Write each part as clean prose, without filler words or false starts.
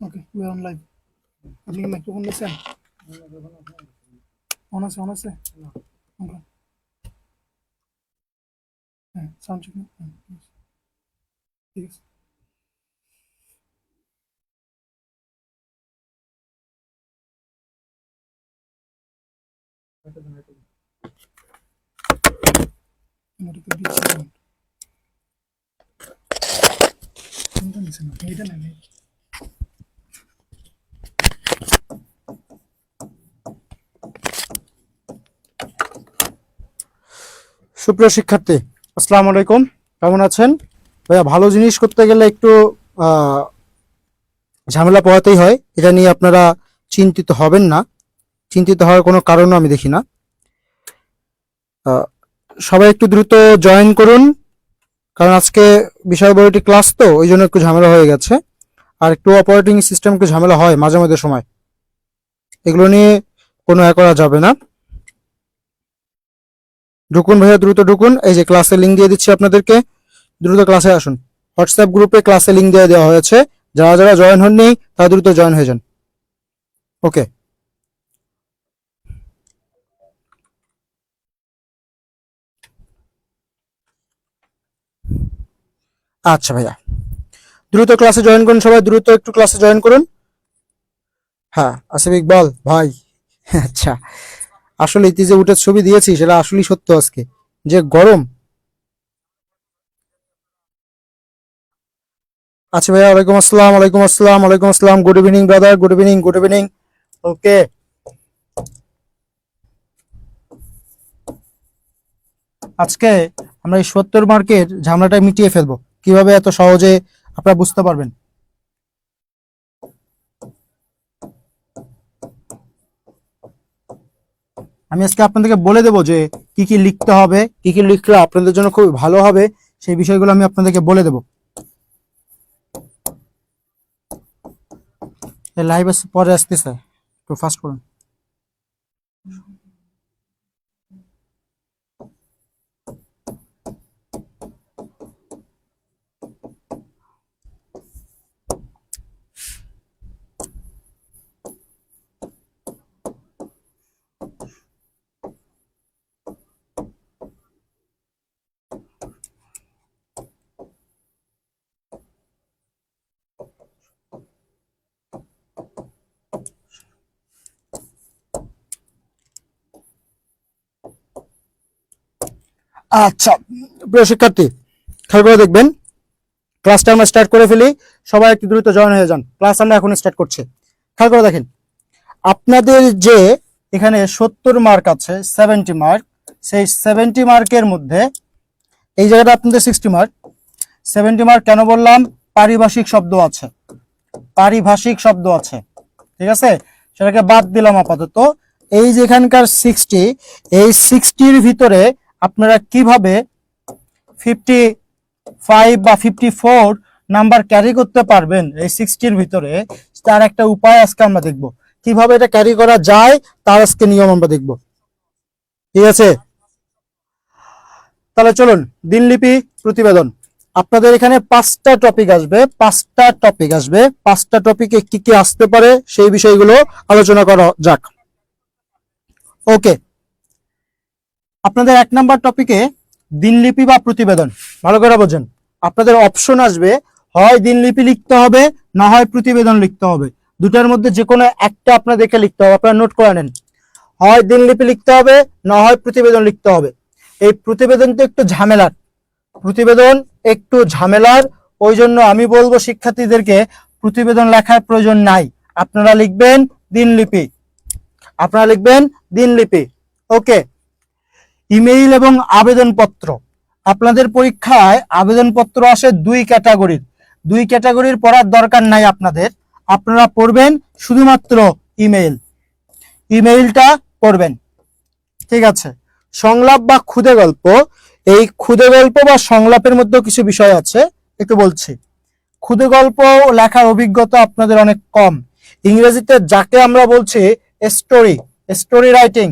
Okay, we are on live. আপনি কি microphone দিয়েছেন? অন আছে, অন আছে। ওকে, হ্যাঁ, সাউন্ড চেক না। হ্যাঁ, ঠিক আছে। ওটাকে দিচ্ছি সাউন্ড। কোনটা নিছেন আপনি? এইটা নেন। সুপ্রিয় শিক্ষার্থী, আসসালামু আলাইকুম। কেমন আছেন ভাইয়া? ভালো জিনিস করতে গেলে একটু ঝামেলা পোহাতেই হয়, এটা নিয়ে আপনারা চিন্তিত হবেন না। চিন্তিত হওয়ার কোনো কারণও আমি দেখি না। আহ, সবাই একটু দ্রুত জয়েন করুন, কারণ আজকে বিষয়বহির্ভূত ক্লাস তো ওই জন্য একটু ঝামেলা হয়ে গেছে। আর একটু অপারেটিং সিস্টেম একটু ঝামেলা হয় মাঝে মাঝে সময়, এগুলো নিয়ে কোনো করা যাবে না। ঢুকুন ভাইয়া, দ্রুত ঢুকুন। এই যে ক্লাসের লিঙ্ক দিয়ে দিচ্ছি আপনাদেরকে, দ্রুত ক্লাসে আসুন। হোয়াটসঅ্যাপ গ্রুপে ক্লাসের লিঙ্ক দিয়ে দেওয়া হয়েছে, যারা যারা জয়েন হননি তারা দ্রুত জয়েন হয়ে যান। ওকে, আচ্ছা ভাইয়া, দ্রুত ক্লাসে জয়েন করুন, সবাই দ্রুত একটু ক্লাসে জয়েন করুন। হ্যাঁ, আসিফ ইকবাল ভাই। আচ্ছা, আসলে তুই যে উঠে ছবি দিয়েছি সেটা আসলেই সত্য। আজকে যে গরম। আচ্ছা ভাইয়া, ওয়ালাইকুম আসসালাম, ওয়ালাইকুম আসসালাম, ওয়ালাইকুম আসসালাম। Good evening brother, good evening, good evening. Okay, আজকে আমরা এই 70 মার্কের ঝামেলাটা মিটিয়ে ফেলবো। কিভাবে এত সহজে আপনারা বুঝতে পারবেন। আমি আজকে আপনাদেরকে বলে দেবো যে কি কি লিখতে হবে, কি কি লিখলে আপনাদের জন্য খুব ভালো হবে, সেই বিষয়গুলো আমি আপনাদেরকে বলে দেবো। লাইভ পরে আসতেছে, একটু ফাস্ট করুন। আচ্ছা প্রিয় শিক্ষার্থী, খেয়াল করে দেখবেন, ক্লাসটা আমরা স্টার্ট করে ফেলি। সবাই একটু দ্রুত জয়েন হয়ে যান, ক্লাস আমরা এখন স্টার্ট করছি। খেয়াল করে দেখেন, আপনাদের যে এখানে 70 মার্ক আছে, 70 মার্ক, সেই 70 মার্কের মধ্যে এই জায়গাটা আপনাদের 60 মার্ক। 70 মার্ক কেন বললাম? পারিভাষিক শব্দ আছে, পারিভাষিক শব্দ আছে, ঠিক আছে, সেটাকে বাদ দিলাম আপাতত। এই যে এখানকার 60, এই 60-র ভিতরে আপনারা কিভাবে 55 বা 54 নাম্বার ক্যারি করতে পারবেন এই 60-র ভিতরে, তার একটা উপায় আজকে আমরা দেখব। কিভাবে এটা ক্যারি করা যায় তার আজকে নিয়ম আমরা দেখব, ঠিক আছে? তাহলে চলুন, দিনলিপি প্রতিবেদন। আপনাদের এখানে 5টা টপিক আসবে, 5টা টপিক আসবে। 5টা টপিকে কি কি আসতে পারে সেই বিষয়গুলো আলোচনা করা যাক। ওকে, আপনাদের 1 নাম্বার টপিকে দিনলিপি বা প্রতিবেদন। ভালো করে বোঝেন, আপনাদের অপশন আসবে, হয় দিনলিপি লিখতে হবে, না হয় প্রতিবেদন লিখতে হবে। দুটার মধ্যে যে কোনো একটা আপনাদেরকে লিখতে হবে, আপনারা নোট করে নেন। হয় দিনলিপি লিখতে হবে, না হয় প্রতিবেদন লিখতে হবে। এই প্রতিবেদনটা একটু ঝামেলার, প্রতিবেদন একটু ঝামেলার। ওই জন্য আমি বলবো শিক্ষার্থীদেরকে প্রতিবেদন লেখার প্রয়োজন নাই, আপনারা লিখবেন দিনলিপি, আপনারা লিখবেন দিনলিপি। ওকে, ইমেইল এবং আবেদনপত্র। আপনাদের পরীক্ষায় আবেদনপত্র আসে 2 ক্যাটাগরির। 2 ক্যাটাগরির পড়ার দরকার নাই আপনাদের, আপনারা পড়বেন শুধুমাত্র ইমেইল, ইমেইলটা পড়বেন, ঠিক আছে? সংলাপ বা ক্ষুদে গল্প, এই ক্ষুদে গল্প বা সংলাপের মধ্যে কিছু বিষয় আছে, একটু বলছি। ক্ষুদে গল্প লেখার অভিজ্ঞতা আপনাদের অনেক কম। ইংরেজিতে যাকে আমরা বলছি story, story writing,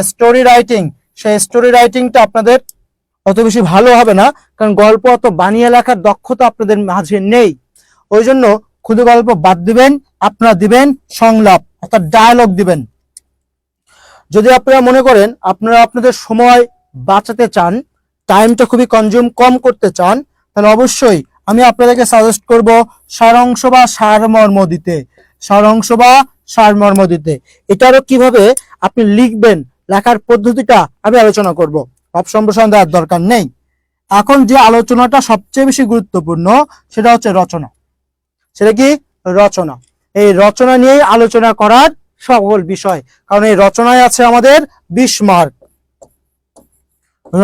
story writing, সেই স্টোরি রাইটিংটা আপনাদের অত বেশি ভালো হবে না, কারণ গল্প অত বানিয়ে লেখার দক্ষতা আপনাদের মাঝে নেই। ওই জন্য ক্ষুদে গল্প বাদ দিবেন, আপনারা দিবেন সংলাপ অর্থাৎ ডায়ালগ দিবেন। যদি আপনারা মনে করেন আপনারা আপনাদের সময় বাঁচাতে চান, টাইমটা খুবই কনজিউম কম করতে চান, তাহলে অবশ্যই আমি আপনাদেরকে সাজেস্ট করব সারাংশ বা সারমর্ম দিতে, সারাংশ বা সারমর্ম দিতে। এটারও কিভাবে আপনি লিখবেন, লেখার পদ্ধতিটা আমি আলোচনা করব, সব সম্প্রসারণ দেওয়ার দরকার নেই। এখন যে আলোচনাটা সবচেয়ে বেশি গুরুত্বপূর্ণ সেটা হচ্ছে রচনা। সেটা কি? রচনা। এই রচনা নিয়েই আলোচনা করার সকল বিষয়, কারণ এই রচনায় আছে আমাদের 20 মার্ক।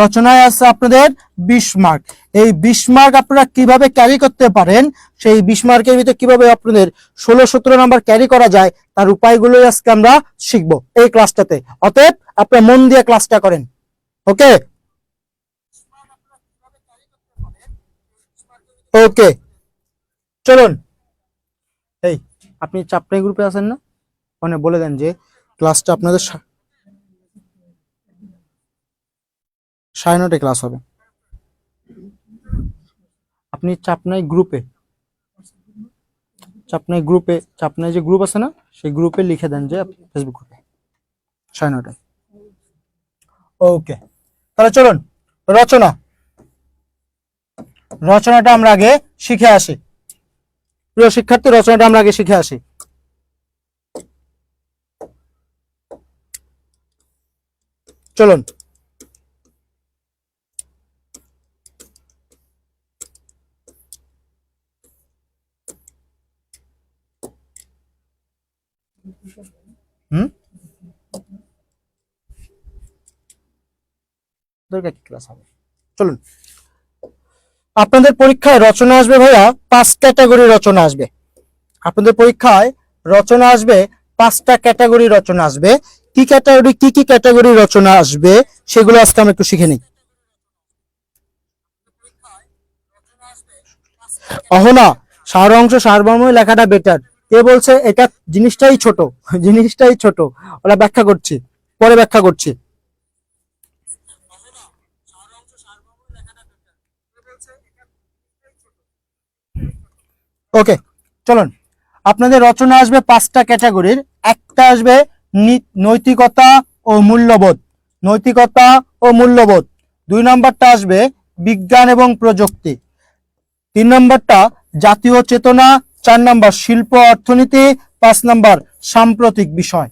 রচনায় আছে আপনাদের 20 মার্ক। এই 20 মার্ক আপনারা কিভাবে ক্যারি করতে পারেন, সেই 20 মার্কের ভিতরে কিভাবে আপনাদের 16-17 নাম্বার ক্যারি করা যায় তার উপায়গুলোই আজকে আমরা শিখবো এই ক্লাসটাতে। অতএব আপনারা মন দিয়ে ক্লাসটা করেন। ওকে ওকে, চলুন। এই আপনি চাপড়াই গ্রুপে আছেন না? ওখানে বলে দেন যে ক্লাসটা আপনাদের 9:30 ক্লাস হবে। আপনি চাপনাই গ্রুপে, চাপনাই যে গ্রুপ আছে না, সেই গ্রুপে লিখে দেন যে ফেসবুক গ্রুপে 9:30। ওকে, তাহলে চলুন রচনাটা আমরা আগে শিখে আসি। প্রিয় শিক্ষার্থী, রচনাটা আমরা আগে শিখে আসি। চলুন। ক্লাস হবে, চলুন। আপনাদের পরীক্ষায় রচনা আসবে ভাইয়া 5 ক্যাটাগরি রচনা আসবে। আপনাদের পরীক্ষায় রচনা আসবে 5টা ক্যাটাগরি রচনা আসবে। কি ক্যাটাগরি রচনা আসবে সেগুলো আজকে আমরা একটু শিখে নিই। অহনা, সারাংশ সারমর্ম লেখাটা বেটার। কে বলছে? এটা জিনিসটাই ছোট, ওরা ব্যাখ্যা করছি, পরে ব্যাখ্যা করছি। ওকে, চলুন। আপনাদের রচনা আসবে 5টা ক্যাটাগরির। একটা আসবে নৈতিকতা ও মূল্যবোধ, 2 নম্বরটা আসবে বিজ্ঞান এবং প্রযুক্তি, 3 নম্বরটা জাতীয় চেতনা, 4 নম্বর শিল্প অর্থনীতি, 5 নম্বর সাম্প্রতিক বিষয়।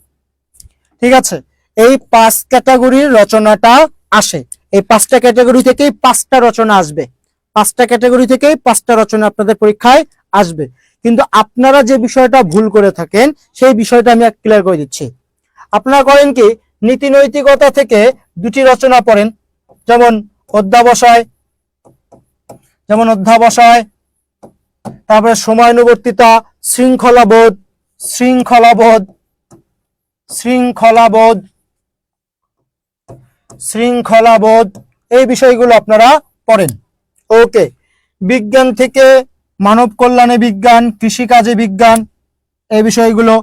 ঠিক আছে, এই 5 ক্যাটাগরির রচনাটা আসে। এই 5টা ক্যাটাগরি থেকেই 5টা রচনা আসবে। 5টা ক্যাটাগরি থেকেই 5টা রচনা আপনাদের পরীক্ষায় আসবে। কিন্তু আপনারা যে বিষয়টা ভুল করে থাকেন সেই বিষয়টা আমি ক্লিয়ার করে দিচ্ছি। আপনারা করেন কি, নীতি নৈতিকতা থেকে 2টি রচনা পড়েন, যেমন অধ্যাবসায়, তারপরে সময়ানুবর্তিতা, শৃঙ্খলাবোধ, এই বিষয়গুলো আপনারা পড়েন। ওকে, বিজ্ঞান থেকে মানব কল্যাণে বিজ্ঞান, কৃষিকাজে বিজ্ঞান, এই বিষয়গুলো।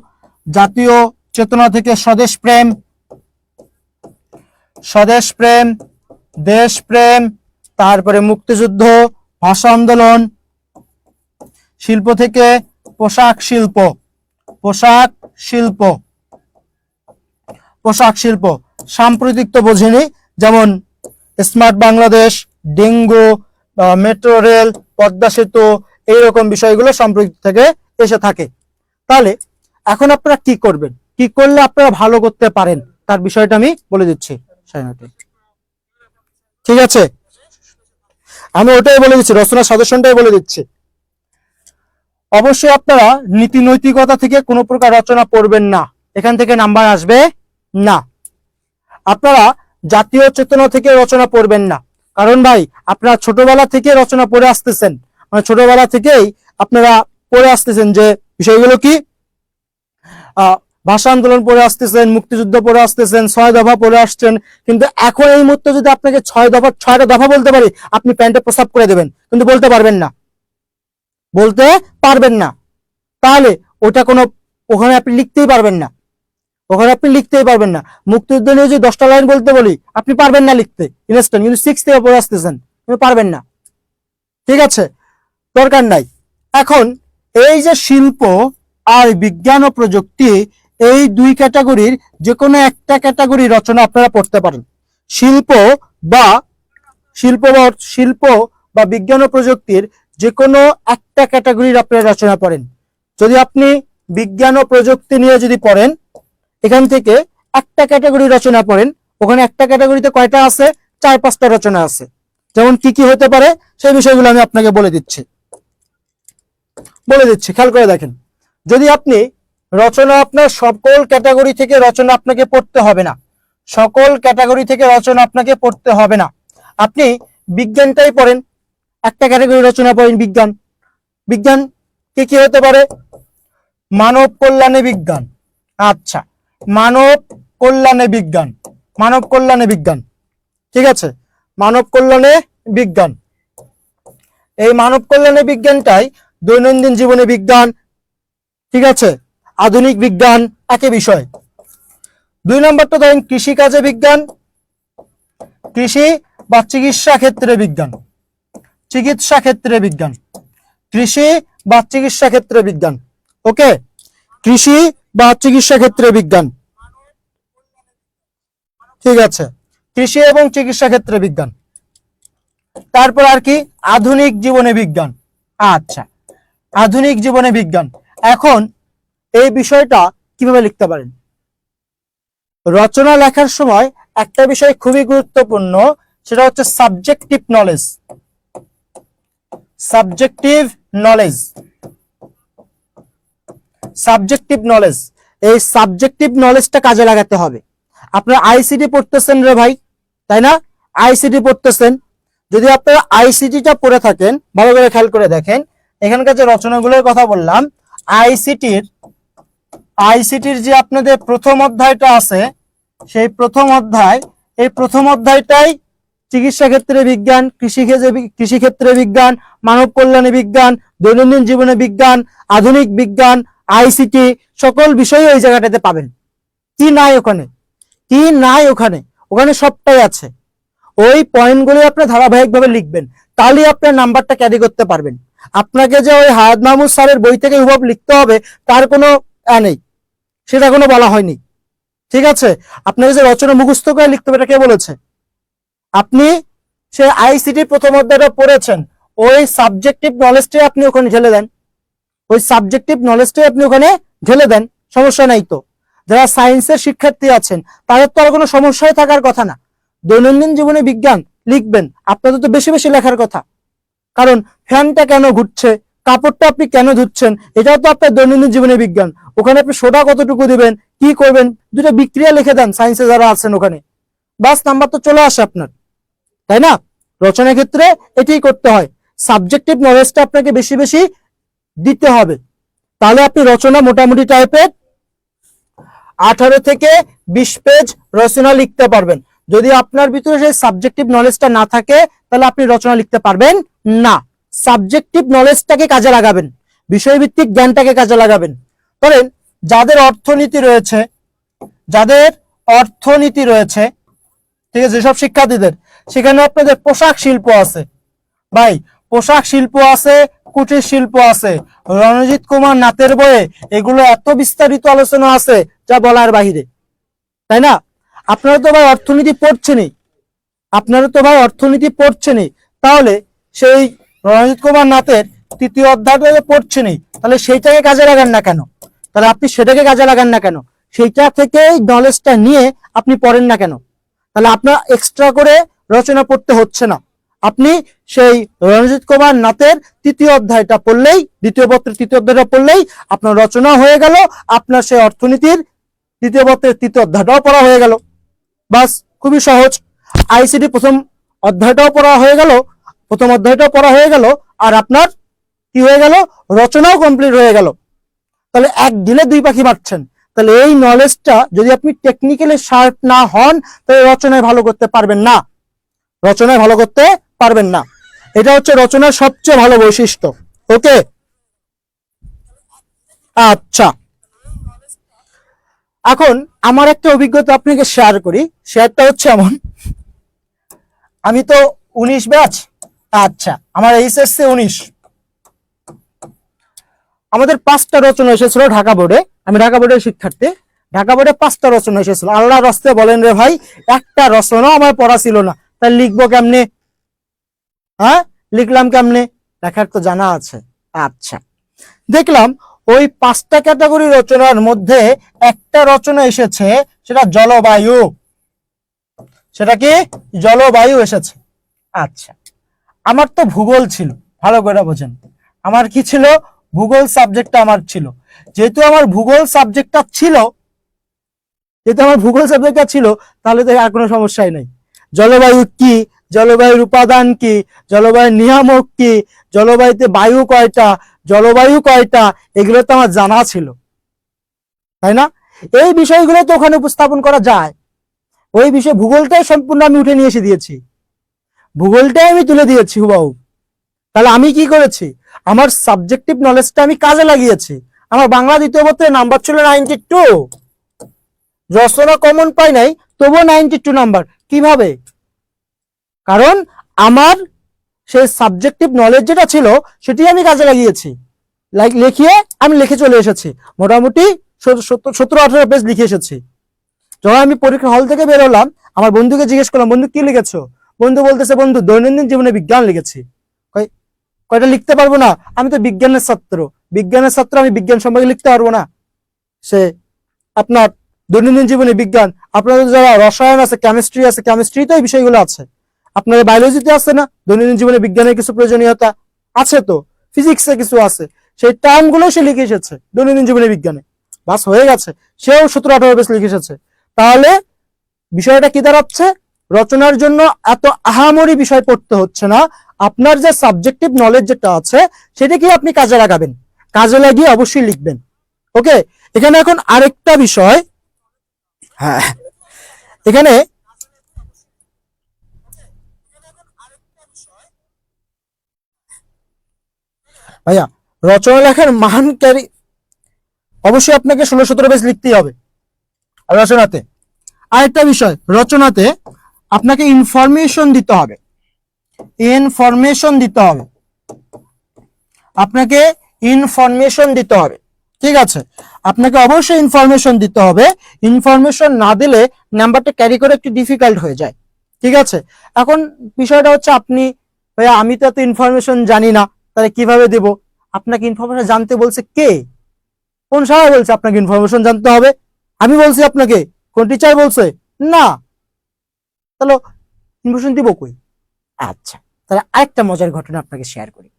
জাতীয় চেতনা থেকে স্বদেশপ্রেম, দেশপ্রেম, তারপরে মুক্তিযুদ্ধ, ভাষা আন্দোলন। শিল্প থেকে পোশাক শিল্প। সাম্প্রতিক তো বোঝেনি, যেমন smart Bangladesh, dengue, metro rail, Padma সেতু, এইরকম বিষয়গুলো সাম্প্রতিক থেকে এসে থাকে। তাহলে এখন আপনারা কি করবেন, কি করলে আপনারা ভালো করতে পারেন তার বিষয়টা আমি বলে দিচ্ছি। ঠিক আছে, আমি ওটাই বলে দিচ্ছি, রচনা সাজেশনটাই বলে দিচ্ছি। অবশ্যই আপনারা নীতি নৈতিকতা থেকে কোনো প্রকার রচনা পড়বেন না, এখান থেকে নাম্বার আসবে না। আপনারা জাতীয় চেতনা থেকে রচনা পড়বেন না, কারণ ভাই আপনারা ছোটবেলা থেকে রচনা পড়ে আসতেছেন, মানে ছোটবেলা থেকেই আপনারা পড়ে আসতেছেন যে বিষয়গুলো কি, ভাষা আন্দোলন পড়ে আসতেছেন, মুক্তিযুদ্ধ পড়ে আসতেছেন, 6 দফা পড়ে আসছেন। কিন্তু এখন এই মুহূর্তে যদি আপনাকে 6টা দফা বলতে পারি, আপনি প্যান্টে প্রস্রাব করে দেবেন, কিন্তু বলতে পারবেন না। তাহলে ওটা ওখানে আপনি লিখতেই পারবেন না। মুক্তিযুদ্ধ নিয়ে যদি 10টা লাইন বলতে বলি, আপনি পারবেন না লিখতে, ইনস্ট্যান্ট, কিন্তু 6 থেকে পড়ে আসতেছেন, কিন্তু পারবেন না। ঠিক আছে, দরকার নাই। এখন এই যে শিল্প আর বিজ্ঞান ও প্রযুক্তি, এই দুই ক্যাটাগরির যে কোনো একটা ক্যাটাগরি রচনা আপনারা পড়তে পারেন। শিল্প বা শিল্প বা বিজ্ঞান ও প্রযুক্তির যে কোনো একটা ক্যাটাগরির আপনারা রচনা পড়েন। যদি আপনি বিজ্ঞান ও প্রযুক্তি নিয়ে যদি পড়েন, এখান থেকে একটা ক্যাটাগরি রচনা পড়েন, ওখানে একটা ক্যাটাগরিতে কয়টা আছে? 4-5টা রচনা আছে। যেমন কি কি হতে পারে সেই বিষয়গুলো আমি আপনাকে বলে দিচ্ছি, খেয়াল করে দেখেন। যদি আপনি রচনা, আপনার সকল ক্যাটাগরি থেকে রচনা আপনাকে পড়তে হবে না, সকল ক্যাটাগরি থেকে রচনা আপনাকে পড়তে হবে না। আপনি বিজ্ঞানটাই পড়েন, একটা ক্যাটাগরি রচনা পড়েন বিজ্ঞান। বিজ্ঞান কি কি হতে পারে? মানব কল্যাণে বিজ্ঞান। আচ্ছা, মানব কল্যাণে বিজ্ঞান, মানব কল্যাণে বিজ্ঞান, ঠিক আছে, মানব কল্যাণে বিজ্ঞান। এই মানব কল্যাণে বিজ্ঞানটাই দৈনন্দিন জীবনে বিজ্ঞান, ঠিক আছে, আধুনিক বিজ্ঞান, একই বিষয়। 2 নম্বরটা ধরেন কৃষি কাজে বিজ্ঞান, কৃষি বা চিকিৎসা ক্ষেত্রে বিজ্ঞান, চিকিৎসা ক্ষেত্রে বিজ্ঞান, কৃষি বা চিকিৎসা ক্ষেত্রে বিজ্ঞান। ওকে, কৃষি বা চিকিৎসা ক্ষেত্রে বিজ্ঞান, ঠিক আছে, কৃষি এবং চিকিৎসা ক্ষেত্রে বিজ্ঞান। তারপর আর কি? আধুনিক জীবনে বিজ্ঞান। আচ্ছা, আধুনিক জীবনে বিজ্ঞান। এখন এই বিষয়টা কিভাবে লিখতে পারেন? রচনা লেখার সময় একটা বিষয় খুবই গুরুত্বপূর্ণ, সেটা হচ্ছে subjective knowledge. Subjective knowledge, subjective knowledge, এই সাবজেক্টিভ নলেজটা কাজে লাগাতে হবে। আপনারা আইসিটি পড়তেছেন রে ভাই, তাই না? আইসিটি পড়তেছেন। যদি আপনারা আইসিটিটা পড়ে থাকেন, ভালো করে খেয়াল করে দেখেন, এখানকার যে রচনাগুলোর কথা বললাম, আইসিটির যে আপনাদের প্রথম অধ্যায়টা আছে, সেই প্রথম অধ্যায়, এই প্রথম অধ্যায়টাই চিকিৎসা ক্ষেত্রে বিজ্ঞান, কৃষি ক্ষেত্রে বিজ্ঞান, মানব কল্যাণে বিজ্ঞান, দৈনন্দিন জীবনে বিজ্ঞান, আধুনিক বিজ্ঞান, আইসিটি, সকল বিষয় ওই জায়গাটাতে পাবেন। কি নাই ওখানে? কি নাই ওখানে? ওখানে সবটাই আছে। ওই পয়েন্টগুলো আপনি ধারাবাহিকভাবে লিখবেন, তাহলে আপনার নাম্বারটা ক্যারি করতে পারবেন। আপনাকে যে ওই হায়াত মাহমুদ স্যারের বই থেকে হুবহু লিখতে হবে তার কোনো নেই, সেটা কোনো বলা হয়নি, ঠিক আছে। আপনাকে যে রচনা মুখস্থ করে লিখতে হবে এটা কে বলেছে? আপনি সে আইসিটি প্রথম অধ্যায়টা পড়েছেন, ওই সাবজেক্টিভ নলেজটাই আপনি ওখানে ঢেলে দেন, ওই সাবজেক্টিভ নলেজটাই আপনি ওখানে ঢেলে দেন, সমস্যা নাই তো। যারা সায়েন্সের শিক্ষার্থী আছেন তাদের তো আর কোনো সমস্যাই থাকার কথা না। দৈনন্দিন জীবনে বিজ্ঞান লিখবেন, আপনাদের তো বেশি বেশি লেখার কথা। কারণ ফ্যানটা কেন ঘুরছে, কাপড়টা আপনি কেন ধুচ্ছেন, এটাও তো আপনার দৈনন্দিন জীবনে বিজ্ঞান। ওখানে আপনি সোডা কতটুকু দিবেন, কি করবেন, দুটো বিক্রিয়া লিখে দেন সায়েন্সে যারা আছেন ওখানে, বাস নাম্বার তো চলে আসে আপনার, তাই না? রচনার ক্ষেত্রে এটাই করতে হয়, সাবজেক্টিভ নলেজটা আপনাকে বেশি বেশি দিতে হবে, তাহলে আপনি রচনা মোটামুটি টাইপের 18 থেকে 20 পেজ রচনা লিখতে পারবেন। যদি আপনার ভিতরে সেই সাবজেক্টিভ নলেজটা না থাকে তাহলে আপনি রচনা লিখতে পারবেন না। সাবজেক্টিভ নলেজটাকে কাজে লাগাবেন, বিষয়ভিত্তিক জ্ঞানটাকে কাজে লাগাবেন। ধরেন যাদের অর্থনীতি রয়েছে, যাদের অর্থনীতি রয়েছে, ঠিক আছে, যেসব শিক্ষার্থীদের, সেখানে আপনাদের পোশাক শিল্প আছে, ভাই পোশাক শিল্প আছে, কুটির শিল্প আছে, রণজিৎ কুমার নাথের বইয়ে এগুলো এত বিস্তারিত আলোচনা আছে যা বলার বাহিরে, তাই না? আপনারা তো ভাই অর্থনীতি পড়ছেনই, আপনারা তো ভাই অর্থনীতি পড়ছেনই, তাহলে সেই রণজিৎ কুমার নাথের 3য় অধ্যায়টা পড়ছেনই, তাহলে সেইটাকে কাজে লাগান না কেন? তাহলে আপনি সেটাকে কাজে লাগান না কেন? সেইটা থেকেই নলেজটা নিয়ে আপনি পড়েন না কেন? তাহলে আপনার এক্সট্রা করে রচনা পড়তে হচ্ছে না। আপনি সেই রণজিৎ কুমার নাথের 3য় অধ্যায়টা পড়লেই, 2য় পত্রের 3য় অধ্যায়টা পড়লেই আপনার রচনা হয়ে গেল, আপনার সেই অর্থনীতির 3য় পত্রের 3য় অধ্যায়টাও পড়া হয়ে গেল, বাস, খুবই সহজ। আইসিটি প্রথম অধ্যায়টাও পড়া হয়ে গেল, প্রথম অধ্যায়টাও পড়া হয়ে গেল, আর আপনার কি হয়ে গেল? রচনাও কমপ্লিট হয়ে গেল। তাহলে এক ঢিলে 2 পাখি মারছেন। তাহলে এই নলেজটা যদি আপনি টেকনিক্যালি শার্প না হন তাহলে রচনায় ভালো করতে পারবেন না, রচনায় ভালো করতে পারবেন না। এটা হচ্ছে রচনার সবচেয়ে ভালো বৈশিষ্ট্য। ওকে, আচ্ছা, এখন আমার একটা অভিজ্ঞতা আপনাকে শেয়ার করি। শেয়ারটা হচ্ছে এমন, আমি তো 19 ব্যাচ, আচ্ছা আমার এইচএসসি 19, আমাদের 5টা রচনা এসেছিল ঢাকা বোর্ডে, আমি ঢাকা বোর্ডের শিক্ষার্থী, ঢাকা বোর্ডে 5টা রচনা এসেছিল। আল্লাহর রাস্তে বলেন রে ভাই, একটা রচনা আমার পড়া ছিল না, তাই লিখবো কেমনে? হ্যাঁ, লিখলাম কেমনে? লেখার তো জানা আছে। আচ্ছা, দেখলাম ওই 5টা ক্যাটাগরি রচনার মধ্যে একটা রচনা এসেছে, সেটা জলবায়ু। সেটা কি? জলবায়ু এসেছে। আচ্ছা, আমার তো ভূগোল ছিল, ভালো করে বোঝেন। আমার কি ছিল? ভূগোল সাবজেক্টটা আমার ছিল। যেহেতু আমার ভূগোল সাবজেক্টটা ছিল, তাহলে তো আর কোনো সমস্যাই নাই। জলবায়ু কি, জলবায়ুর উপাদান কি, জলবায়ুর নিয়ামক কি, জলবায়ুতে বায়ু কয়টা, জলবায়ু কয়টা, এগুলো তো আমার জানা ছিল, তাই না? এই বিষয়গুলো তো ওখানে উপস্থাপন করা যায়। ওই বিষয়ে ভূগোলটাই সম্পূর্ণ আমি উঠে নিয়ে এসে দিয়েছি, ভূগোলটাই আমি তুলে দিয়েছি হুবাহু। তাহলে আমি কি করেছি? আমার সাবজেক্টিভ নলেজটা আমি কাজে লাগিয়েছি। আমার বাংলা দ্বিতীয় পত্রে নাম্বার ছিল 92, রচনা কমন পাই নাই, তবুও 92 নাম্বার। কিভাবে? কারণ আমার সেই সাবজেক্টিভ নলেজ যেটা ছিল সেটি আমি কাজে লাগিয়েছি, লিখিয়ে আমি লিখে চলে এসেছি। মোটামুটি 17-18 পেজ লিখে এসেছি। যখন আমি পরীক্ষা হল থেকে বের হলাম, আমার বন্ধুকে জিজ্ঞেস করলাম, বন্ধু কি লিখেছো? বন্ধু বলতেছে, বন্ধু দৈনন্দিন জীবনে বিজ্ঞান লিখেছি। কয়টা লিখতে পারবো না? আমি তো বিজ্ঞানের ছাত্র, আমি বিজ্ঞান সম্পর্কে লিখতে পারবো না? সে আপনার দৈনন্দিন জীবনে বিজ্ঞান, আপনাদের যারা রসায়ন আছে, কেমিস্ট্রি আছে, কেমিস্ট্রিতে এই বিষয়গুলো আছে। আপনাদের বায়োলজিতে আছে না দৈনন্দিন জীবনে বিজ্ঞানের কিছু প্রয়োজনীয়তা আছে? তো ফিজিক্সে কিছু আছে, সেই টার্মগুলো সে লিখে এসেছে দৈনন্দিন জীবনে বিজ্ঞানে। বাস হয়ে গেছে, সেও 17-18 পেজ লিখে এসেছে। তাহলে বিষয়টা কি দাঁড়াচ্ছে? রচনার জন্য এত আহামরি বিষয় পড়তে হচ্ছে না। আপনার যে সাবজেক্টিভ নলেজ যেটা আছে সেটাকে আপনি কাজে লাগাবেন, কাজে লাগিয়ে অবশ্যই লিখবেন। ওকে, এখানে এখন আরেকটা বিষয়, হ্যাঁ এখানে ভাইয়া রচনা লেখার মান ক্যারি অবশ্যই আপনাকে 16-17 পেজ লিখতেই হবে রচনাতে। আরেকটা বিষয়, রচনাতে আপনাকে ইনফরমেশন দিতে হবে, আপনাকে ইনফরমেশন দিতে হবে। ঠিক আছে, আপনাকে অবশ্যই ইনফরমেশন দিতে হবে। ইনফরমেশন না দিলে নাম্বারটা ক্যারি করে একটু ডিফিকাল্ট হয়ে যায়। ঠিক আছে, এখন বিষয়টা হচ্ছে আপনি, ভাইয়া আমি তো এত ইনফরমেশন জানি না, তাহলে কিভাবে দেব? আপনাকে ইনফরমেশন জানতে বলছে কে? কোন শালা বলছে আপনাকে ইনফরমেশন জানতে হবে? আমি বলছি আপনাকে? কোন টিচার বলছে? না। তাহলে ইনফরমেশন দিব কই? আচ্ছা, তাহলে আরেকটা মজার ঘটনা আপনাকে শেয়ার করি।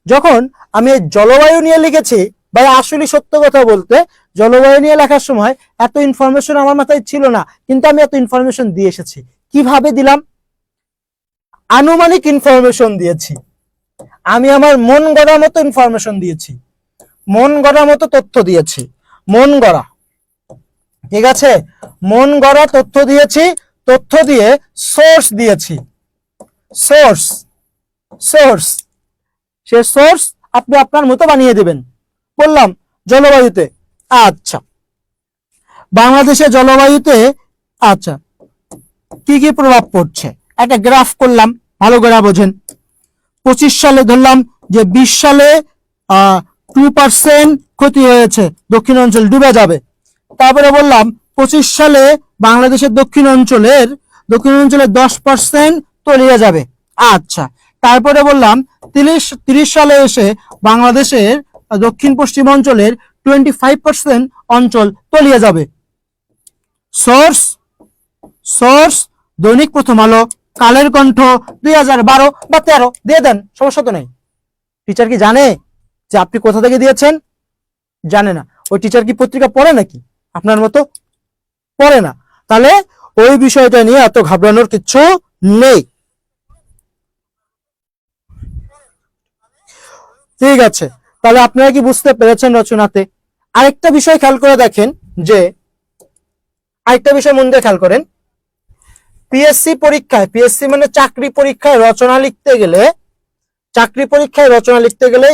যখন আমি জলবায়ু নিয়ে লিখেছি, ভাই আসলে সত্য কথা বলতে জলবায়ু নিয়ে লেখার সময় এত ইনফরমেশন আমার মাথায় ছিল না, কিন্তু আমি এত ইনফরমেশন দিয়ে এসেছি। কিভাবে দিলাম? আনুমানিক ইনফরমেশন দিয়েছি, আমি আমার মন গড়া মতো ইনফরমেশন দিয়েছি, মন গড়া মতো তথ্য দিয়েছি, মন গড়া। ঠিক আছে, মন গড়া তথ্য দিয়েছি, তথ্য দিয়ে সোর্স দিয়েছি, সোর্স সে সোর্স আপনি আপনার মতো বানিয়ে দেবেন। বললাম জলবায়ুতে, আচ্ছা বাংলাদেশে জলবায়ুতে আচ্ছা কি কি প্রভাব পড়ছে একটা গ্রাফ করলাম, ভালো করে বোঝেন। 25 সালে ধরলাম যে 20 সালে 2% ক্ষতি হয়েছে, দক্ষিণ অঞ্চল ডুবে যাবে। তারপরে বললাম 25 সালে বাংলাদেশের দক্ষিণ অঞ্চলের 10% তলিয়ে যাবে। আচ্ছা, তারপরে বললাম 30 সালে এসে বাংলাদেশের দক্ষিণ পশ্চিম অঞ্চলের 25% অঞ্চল তলিয়ে যাবে। সোর্স দৈনিক প্রথম আলো, কালের কণ্ঠ 2012 বা 13 দিয়ে দেন, সমস্যা তো নেই। টিচার কি জানে যে আপনি কোথা থেকে দিয়েছেন? জানে না। ওই টিচার কি পত্রিকা পড়ে নাকি? আপনার মতো পড়ে না। তাহলে ওই বিষয়টা নিয়ে এত ঘাবড়ানোর কিছু নেই। ঠিক আছে, তাহলে আপনারা কি বুঝতে পেরেছেন রচনাতে? আরেকটা বিষয় খেয়াল করে দেখেন, যে আরেকটা বিষয় মন দিয়ে খেয়াল করেন, পিএসসি পরীক্ষায়, পিএসসি মানে চাকরি পরীক্ষায় রচনা লিখতে গেলে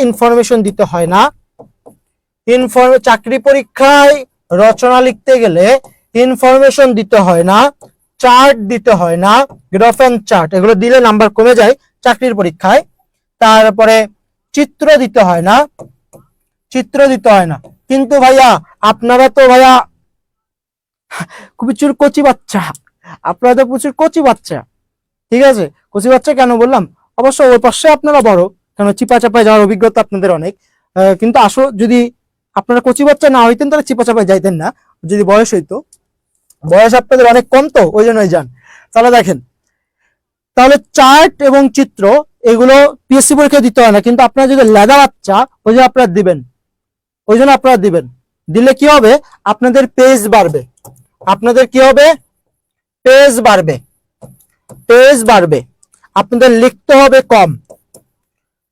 ইনফরমেশন দিতে হয় না। চাকরি পরীক্ষায় রচনা লিখতে গেলে ইনফরমেশন দিতে হয় না, চার্ট দিতে হয় না, গ্রাফ এন্ড চার্ট এগুলো দিলে নাম্বার কমে যায় চাকরির পরীক্ষায়। তারপরে চিত্র দিতে হয় না, চিত্র দিতে হয় না। কিন্তু ভাইয়া আপনারা তো ভাইয়া প্রচুর কচি বাচ্চা, আপনারা তো প্রচুর কচি বাচ্চা। ঠিক আছে, কচি বাচ্চা কেন বললাম, অবশ্য ওই পাশে আপনারা বড়, কেন চিপা চাপায় যাওয়ার অভিজ্ঞতা আপনাদের অনেক। কিন্তু আসো যদি আপনারা কচি বাচ্চা না হইতেন তাহলে চিপা চাপায় যাইতেন না, যদি বয়স হইতো। বয়স আপনাদের অনেক কম তো ওই জন্যই যান। তাহলে দেখেন, তাহলে চার্ট এবং চিত্র এগুলো পিএসসি পরীক্ষা দিতে হয় না, কিন্তু আপনারা যদি লেদা বাচ্চা ওই জন্য আপনারা দিবেন, ওই জন্য আপনারা দিবেন। দিলে কি হবে, আপনাদের পেজ বাড়বে, আপনাদের কি হবে, পেজ বাড়বে, পেজ বাড়বে। আপনাদের লিখতে হবে কম,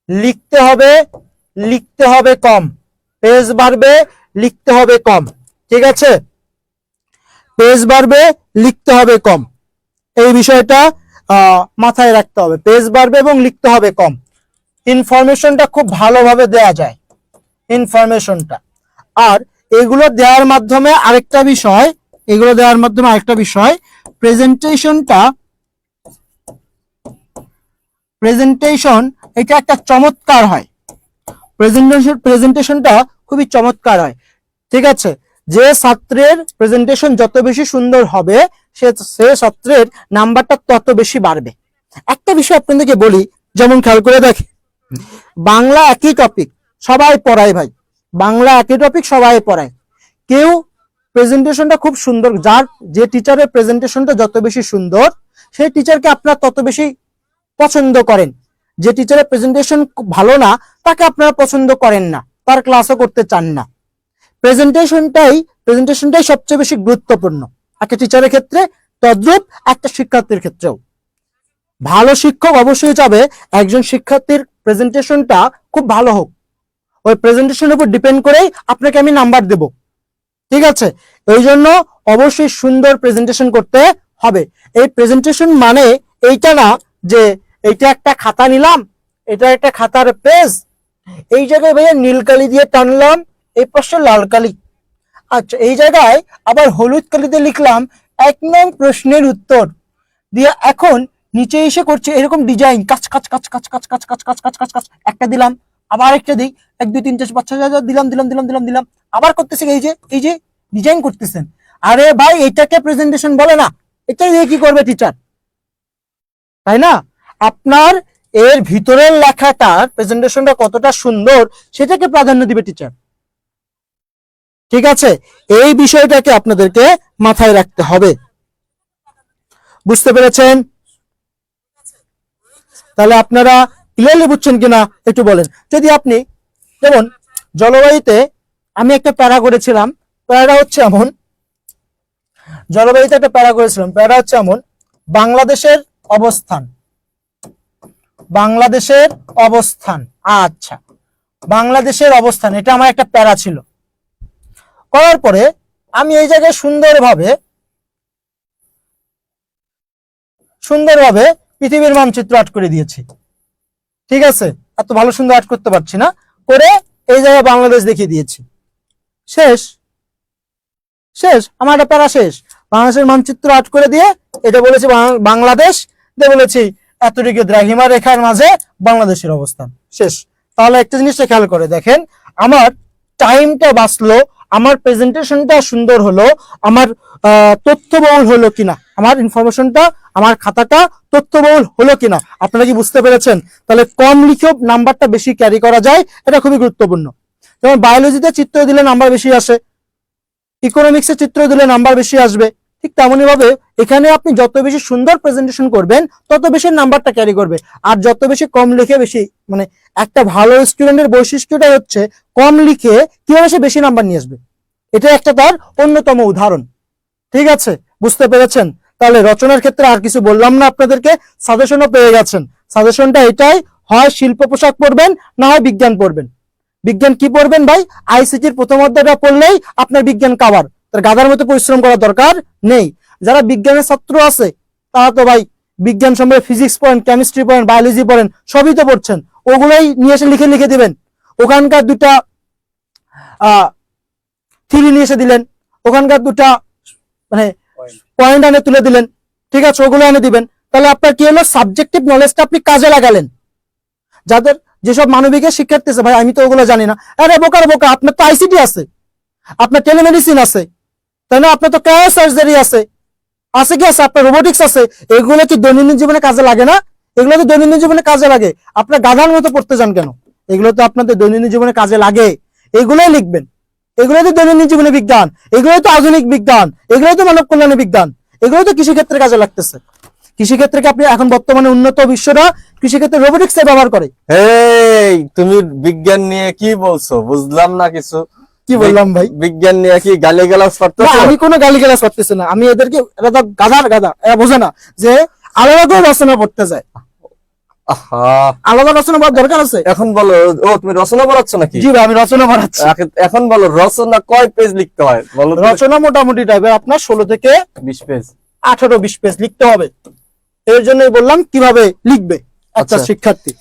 লিখতে হবে, লিখতে হবে কম, পেজ বাড়বে, লিখতে হবে কম। ঠিক আছে, পেজ বাড়বে, লিখতে হবে কম, এই বিষয়টা মাথায় রাখতে হবে। পেজ বাড়বে এবং লিখতে হবে কম। ইনফরমেশনটা খুব ভালোভাবে দেয়া যায়, ইনফরমেশনটা। আর এগুলো দেওয়ার মাধ্যমে আরেকটা বিষয়, এগুলো দেওয়ার মাধ্যমে আরেকটা বিষয়, প্রেজেন্টেশনটা, প্রেজেন্টেশন এটা একটা চমৎকার হয়, প্রেজেন্টেশনটা খুবই চমৎকার হয়। ঠিক আছে, যে ছাত্রের প্রেজেন্টেশন যত বেশি সুন্দর হবে সে ছাত্রের নাম্বারটা তত বেশি বাড়বে। একটা বিষয় আপনাদেরকে বলি, যেমন খেয়াল করে দেখে, বাংলা একই টপিক সবাই পড়ায় ভাই, বাংলা একই টপিক সবাই পড়ায়, কেউ প্রেজেন্টেশনটা খুব সুন্দর, যার যে টিচারের প্রেজেন্টেশনটা যত বেশি সুন্দর সেই টিচারকে আপনারা তত বেশি পছন্দ করেন। যে টিচারের প্রেজেন্টেশন ভালো না তাকে আপনারা পছন্দ করেন না, তার ক্লাসও করতে চান না। প্রেজেন্টেশনটাই সবচেয়ে বেশি গুরুত্বপূর্ণ একটা টিচারের ক্ষেত্রে, তদ্রূপ একটা শিক্ষার্থীর ক্ষেত্রেও। ভালো শিক্ষক অবশ্যই চাবে একজন শিক্ষার্থীর প্রেজেন্টেশনটা খুব ভালো হোক, ওই প্রেজেন্টেশনের উপর ডিপেন্ড করেই আপনাকে আমি নাম্বার দেব। ঠিক আছে, এই জন্য অবশ্যই সুন্দর প্রেজেন্টেশন করতে হবে। এই প্রেজেন্টেশন মানে এইটা না যে এইটা একটা খাতা নিলাম, এটা একটা খাতার পেজ, এই জায়গায় ভাইয়া নীল কালি দিয়ে টানলাম, এই পাশে লাল কালি, আচ্ছা এই জায়গায় আবার হলুদ কালিতে লিখলাম 1 নং প্রশ্নের উত্তর দিয়ে, এখন নিচে এসে করছে এরকম ডিজাইন, কাচ কাচ কাচ কাচ কাচ কাচ কাচ কাচ কাচ কাচ কাচ, একটা দিলাম, আবার একটা দিই, 1 2 3 4 5 6 7 দিলাম দিলাম দিলাম দিলাম দিলাম, আবার করতেছে এই যে ডিজাইন করতেছেন। আরে ভাই এটাকে প্রেজেন্টেশন বলে না, এটা দিয়ে কি করবে টিচার, তাই না? আপনার এর ভিতরের লেখাটার প্রেজেন্টেশনটা কতটা সুন্দর সেটাকে প্রাধান্য দিবে টিচার। ঠিক আছে, এই বিষয়টাকে আপনাদেরকে মাথায় রাখতে হবে। বুঝতে পেরেছেন? তাহলে আপনারা ক্লিয়ারলি বুঝছেন কিনা একটু বলেন। যদি আপনি যেমন জলবায়ুতে আমি একটা প্যারা করেছিলাম, প্যারাটা হচ্ছে এমন, জলবায়ুতে একটা প্যারা করেছিলাম, প্যারা হচ্ছে এমন, বাংলাদেশের অবস্থান, বাংলাদেশের অবস্থান, আচ্ছা বাংলাদেশের অবস্থান, এটা আমার একটা প্যারা ছিল। করার পরে আমি এই জায়গায় সুন্দরভাবে পৃথিবীর মানচিত্র আর্ট করে দিয়েছি। ঠিক আছে, এত ভালো সুন্দর আর্ট করতে পারছি না, করে এই জায়গায় বাংলাদেশ দেখিয়ে দিয়েছি। শেষ, শেষ, আমার একটা প্যারা শেষ। বাংলাদেশের মানচিত্র আর্ট করে দিয়ে এটা বলেছি বাংলাদেশ, দিয়ে বলেছি এতটুকু দ্রাঘিমা রেখার মাঝে বাংলাদেশের অবস্থান, শেষ। তাহলে একটা জিনিসটা খেয়াল করে দেখেন, আমার টাইমটা বাঁচলো, আমার প্রেজেন্টেশনটা সুন্দর হলো, আমার তথ্যবহুল হলো কিনা, আমার ইনফরমেশনটা, আমার খাতাটা তথ্যবহুল হলো কিনা, আপনারা কি বুঝতে পেরেছেন? তাহলে কম লিখেও নাম্বারটা বেশি ক্যারি করা যায়, এটা খুবই গুরুত্বপূর্ণ। যেমন বায়োলজিতে চিত্র দিলে নাম্বার বেশি আসে, ইকোনমিক্সে চিত্র দিলে নাম্বার বেশি আসবে, ঠিক তেমনই ভাবে এখানে আপনি যত বেশি সুন্দর প্রেজেন্টেশন করবেন তত বেশি নাম্বারটা ক্যারি করবে। আর যত বেশি কম লিখে বেশি, মানে একটা ভালো স্টুডেন্টের বৈশিষ্ট্যটা হচ্ছে কম লিখে কিভাবে সে বেশি নাম্বার নিয়ে আসবে, এটা একটা তার অন্যতম উদাহরণ। ঠিক আছে, বুঝতে পেরেছেন? তাহলে রচনার ক্ষেত্রে আর কিছু বললাম না আপনাদেরকে, সাজেশনও পেয়ে গেছেন। সাজেশনটা এটাই, হয় শিল্প পোশাক পড়বেন, না হয় বিজ্ঞান পড়বেন। বিজ্ঞান কি পড়বেন ভাই? আইসিটির প্রথম অধ্যায়টা পড়লেই আপনার বিজ্ঞান কাভার, তার গাধার মতো পরিশ্রম করার দরকার নেই। যারা বিজ্ঞানের ছাত্র আছে তারা তো ভাই বিজ্ঞান সম্পর্কে ফিজিক্স পড়েন, কেমিস্ট্রি পড়েন, বায়োলজি পড়েন, সবই তো পড়ছেন, ওগুলোই নিয়ে এসে লিখে লিখে দিবেন। ওখানকার দুটা থিওরি নিয়ে এসে দিলেন, ওখানকার দুটা মানে পয়েন্ট এনে তুলে দিলেন, ঠিক আছে, ওগুলো এনে দিবেন। তাহলে আপনার কি হলো, সাবজেক্টিভ নলেজটা আপনি কাজে লাগালেন। যাদের যেসব মানবিকের শিক্ষার্থী আছে, ভাই আমি তো ওগুলো জানি না। আরে বোকার বোকা, আপনার তো আইসিটি আছে, আপনার টেলিমেডিসিন আছে, তাই না? আপনার তো ক্যারিয়ার সার্জারি আছে, আছে কি আছে, আপনার রোবোটিক্স আছে। এগুলো কি দৈনন্দিন জীবনে কাজে লাগে না? এগুলো তো দৈনন্দিন জীবনে কাজে লাগে। আপনার গাধার মতো পড়তে যান কেন? এগুলো তো আপনাদের দৈনন্দিন জীবনে কাজে লাগে, এগুলোই লিখবেন। এগুলোই তো দৈনন্দিন জীবনে বিজ্ঞান, এগুলোই তো আধুনিক বিজ্ঞান, এগুলোই তো মানব কল্যাণের বিজ্ঞান, এগুলোই তো কৃষিক্ষেত্রে কাজে লাগতেছে। কৃষিক্ষেত্রে আপনি এখন বর্তমানে উন্নত বিশ্বরা কৃষিক্ষেত্রে রোবোটিক্স ব্যবহার করে। এই তুমি বিজ্ঞান নিয়ে কি বলছো, বুঝলাম না কিছু। কি বললাম ভাই? বিজ্ঞান নিয়ে কি গালিগালাজ না, করতেছো? আমি কোনো গালিগালাজ করতেছি না, আমি এদেরকে, এরা তো গাধার গাধা, এরা বোঝে না যে আলাদা করে রচনা পড়তে যায়। আহা, আলাদা রচনা পড়ার দরকার আছে? এখন বলো, ও তুমি রচনা পড়াচ্ছ নাকি? জি ভাই, আমি রচনা পড়াচ্ছি। এখন বলো রচনা কয় পেজ লিখতে হয় বলো তো? রচনা মোটামুটি টাইপের আপনার 16 থেকে 20 পেজ। 18-20 পেজ লিখতে হবে। এর জন্যই বললাম কিভাবে লিখবে একটা আচ্ছা। শিক্ষার্থী।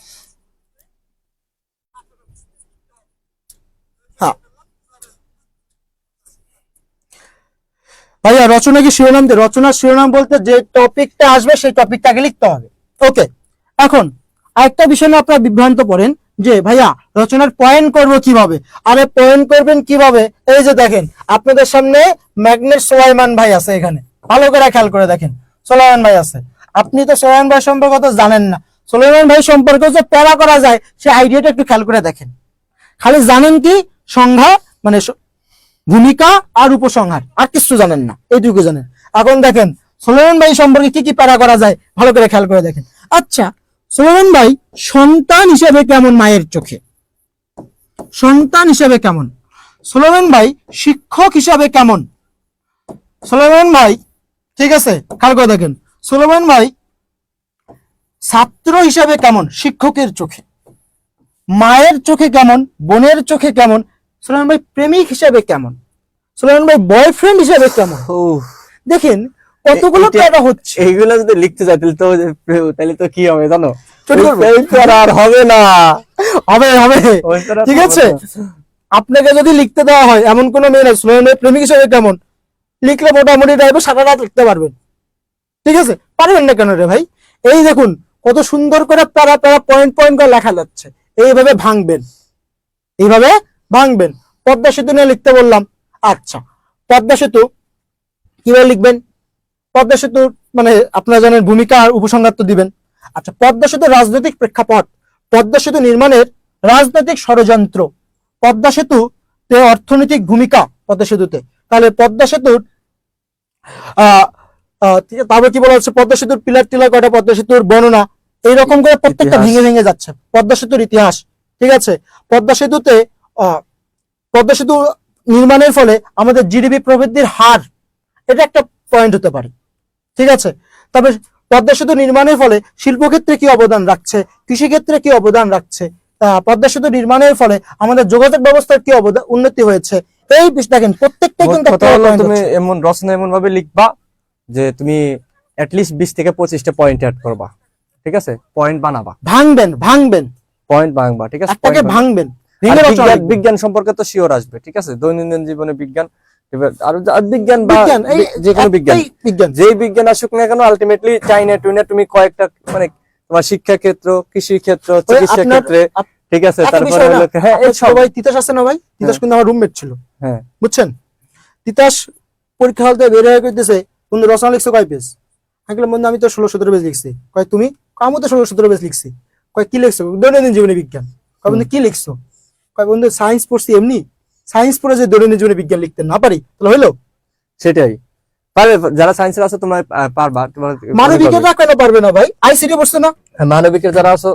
হ্যাঁ ভাইয়া, রচনা কি শিরোনাম দিয়ে? রচনার শিরোনাম বলতে যে টপিকটা আসবে সেই টপিকটাকে লিখতে হবে। ওকে, এখন আরেকটা বিষয় নিয়ে আপনারা বিভ্রান্ত পড়েন যে ভাইয়া রচনার পয়েন্ট করব কিভাবে। আরে পয়েন্ট করবেন কিভাবে? এই যে দেখেন আপনাদের সামনে ম্যাগনেট সোলাইমান ভাই আছে, এখানে ভালো করে খেয়াল করে দেখেন, সোলাইমান ভাই আছে। আপনি তো সোলাইমান ভাই সম্পর্কে তো জানেন না। সোলাইমান ভাই সম্পর্কে যে প্যারা করা যায় সেই আইডিয়াটা একটু খেয়াল করে দেখেন। খালি জানেন কি সংজ্ঞা, মানে ভূমিকা আর উপসংহার, আর কিছু জানেন না, এইটুকু জানেন। এখন দেখেন সোলাইমান ভাই সম্পর্কে কি কি প্যারা করা যায়, ভালো করে খেয়াল করে দেখেন। আচ্ছা, সোলাইমান ভাই সন্তান হিসেবে কেমন মায়ের চোখে? সন্তান হিসেবে কেমন? সোলাইমান ভাই শিক্ষক হিসাবে কেমন? সোলাইমান ভাই, ঠিক আছে, খেয়াল করে দেখেন, সোলাইমান ভাই ছাত্র হিসাবে কেমন শিক্ষকের চোখে? মায়ের চোখে কেমন? বোনের চোখে কেমন? সোলাইমান ভাই প্রেমিক হিসাবে কেমন? সোলাইমান ভাই বয়ফ্রেন্ড হিসাবে কেমন? উফ, দেখেন কতগুলো এটা- প্যারা হচ্ছে। এইগুলো যদি লিখতে যাই তাহলে তো কি হবে জানো? চুরি করবে? ওই প্যারা আর হবে না। হবে হবে, ওই প্যারা ঠিক তো আছে। হবে না। আপনাকে যদি লিখতে দেওয়া হয় এমন কোন মেয়ে না সোলাইমান ভাই প্রেমিক হিসাবে কেমন, লিখলে মোটামুটি টাইপে সারা রাত লিখতে পারবেন। ঠিক আছে, পারবেন না কেন রে ভাই? এই দেখুন কত সুন্দর করে প্যারা প্যারা পয়েন্ট পয়েন্ট করে লেখা যাচ্ছে। এইভাবে ভাঙবেন, এইভাবে ভাঙবেন। পদ্মা সেতু নিয়ে লিখতে বললাম। আচ্ছা, পদ্মা সেতু কিভাবে লিখবেন? পদ্মা সেতু মানে আপনারা জানেন ভূমিকা আর উপসংহার তো দিবেন। আচ্ছা, পদ্মা সেতুর রাজনৈতিক প্রেক্ষাপট, পদ্মা সেতু নির্মাণের রাজনৈতিক ষড়যন্ত্র, পদ্মা সেতুতে অর্থনৈতিক ভূমিকা, পদ্মা সেতুতে, তাহলে পদ্মা সেতুর তারপর কি বলা হচ্ছে, পদ্মা সেতুর পিলার টিলার কয়টা, পদ্মা সেতুর বর্ণনা, এইরকম করে প্রত্যেকটা ইতিহাস। ভেঙে ভেঙে যাচ্ছে। পদ্মা সেতুর ইতিহাস, ঠিক আছে। পদ্মা সেতুতে পদ্মা সেতু নির্মাণের ফলে আমাদের জিডিপি প্রবৃদ্ধির হার, এটা একটা পয়েন্ট হতে পারে, ঠিক আছে। তবে পদ্মা সেতু নির্মাণের ফলে শিল্পক্ষেত্রে কি অবদান রাখছে, কৃষিক্ষেত্রে কি অবদান রাখছে, পদ্মা সেতু নির্মাণের ফলে আমাদের যোগাযোগ ব্যবস্থার কি অবদান, উন্নতি হয়েছে, এই দেখেন প্রত্যেকটা মোট কিন্তু কথা একটা হলো point তুমি হচ্ছে। এমন রচনা এমন ভাবে লিখবা যে তুমি অ্যাটলিস্ট 20 থেকে 25টা পয়েন্ট অ্যাড করবা, ঠিক আছে? পয়েন্ট বানাবা, ভাঙবেন ভাঙবেন, পয়েন্ট ভাঙবা, ঠিক আছে? একটাকে point বানাবা। ভাঙবেন, আর ভেঙে রচনা বিজ্ঞান লিখবেন। বিজ্ঞান সম্পর্কে তো শিওর আসবে, ঠিক আছে? দৈনন্দিন জীবনে বিজ্ঞান, এবার আর বিজ্ঞান বা বিজ্ঞান, এই যে কোনো বিজ্ঞান, একটাই বিজ্ঞান। যেই বিজ্ঞান আসুক না কেন, আলটিমেটলি চাইনা টুইনা তুমি কয়েকটা মানে তোমার শিক্ষা ক্ষেত্র, কৃষি ক্ষেত্র, চিকিৎসা আপনার- ক্ষেত্রে, ঠিক আছে? একটা তারপরে বিষয় না, হলো হ্যাঁ এই আপনার ছোট সব, ভাই তিতাস আছে না ভাই? তিতাস কিন্তু আমার রুমমেট ছিল, হ্যাঁ বুঝছেন। তিতাস পরীক্ষা হলতে বের হয়ে কইতেছে, বন্ধু রচনা লিখছো কয় পেজ? আমি বললাম বন্ধু আমি তো 16-17 পেজ লিখছি। কয় তুমি? আমি তো 16-17 পেজ লিখছি। কয় কি লিখছো? দৈনন্দিন জীবনে বিজ্ঞান। কয় বন্ধু কি লিখছো? কয় বন্ধু সায়েন্স পড়ছি এমনি, সায়েন্স পড়ে যে দৈনন্দিন জীবনে বিজ্ঞান লিখতে না পারি তাহলে হইলো? সেটাই পারবে। যারা সায়েন্সের আছে তোমরা পারবা, তোমরা মানবিকতা কেন পারবে না ভাই? আইসিটি পড়ছে না? মানবিকের যারা আছো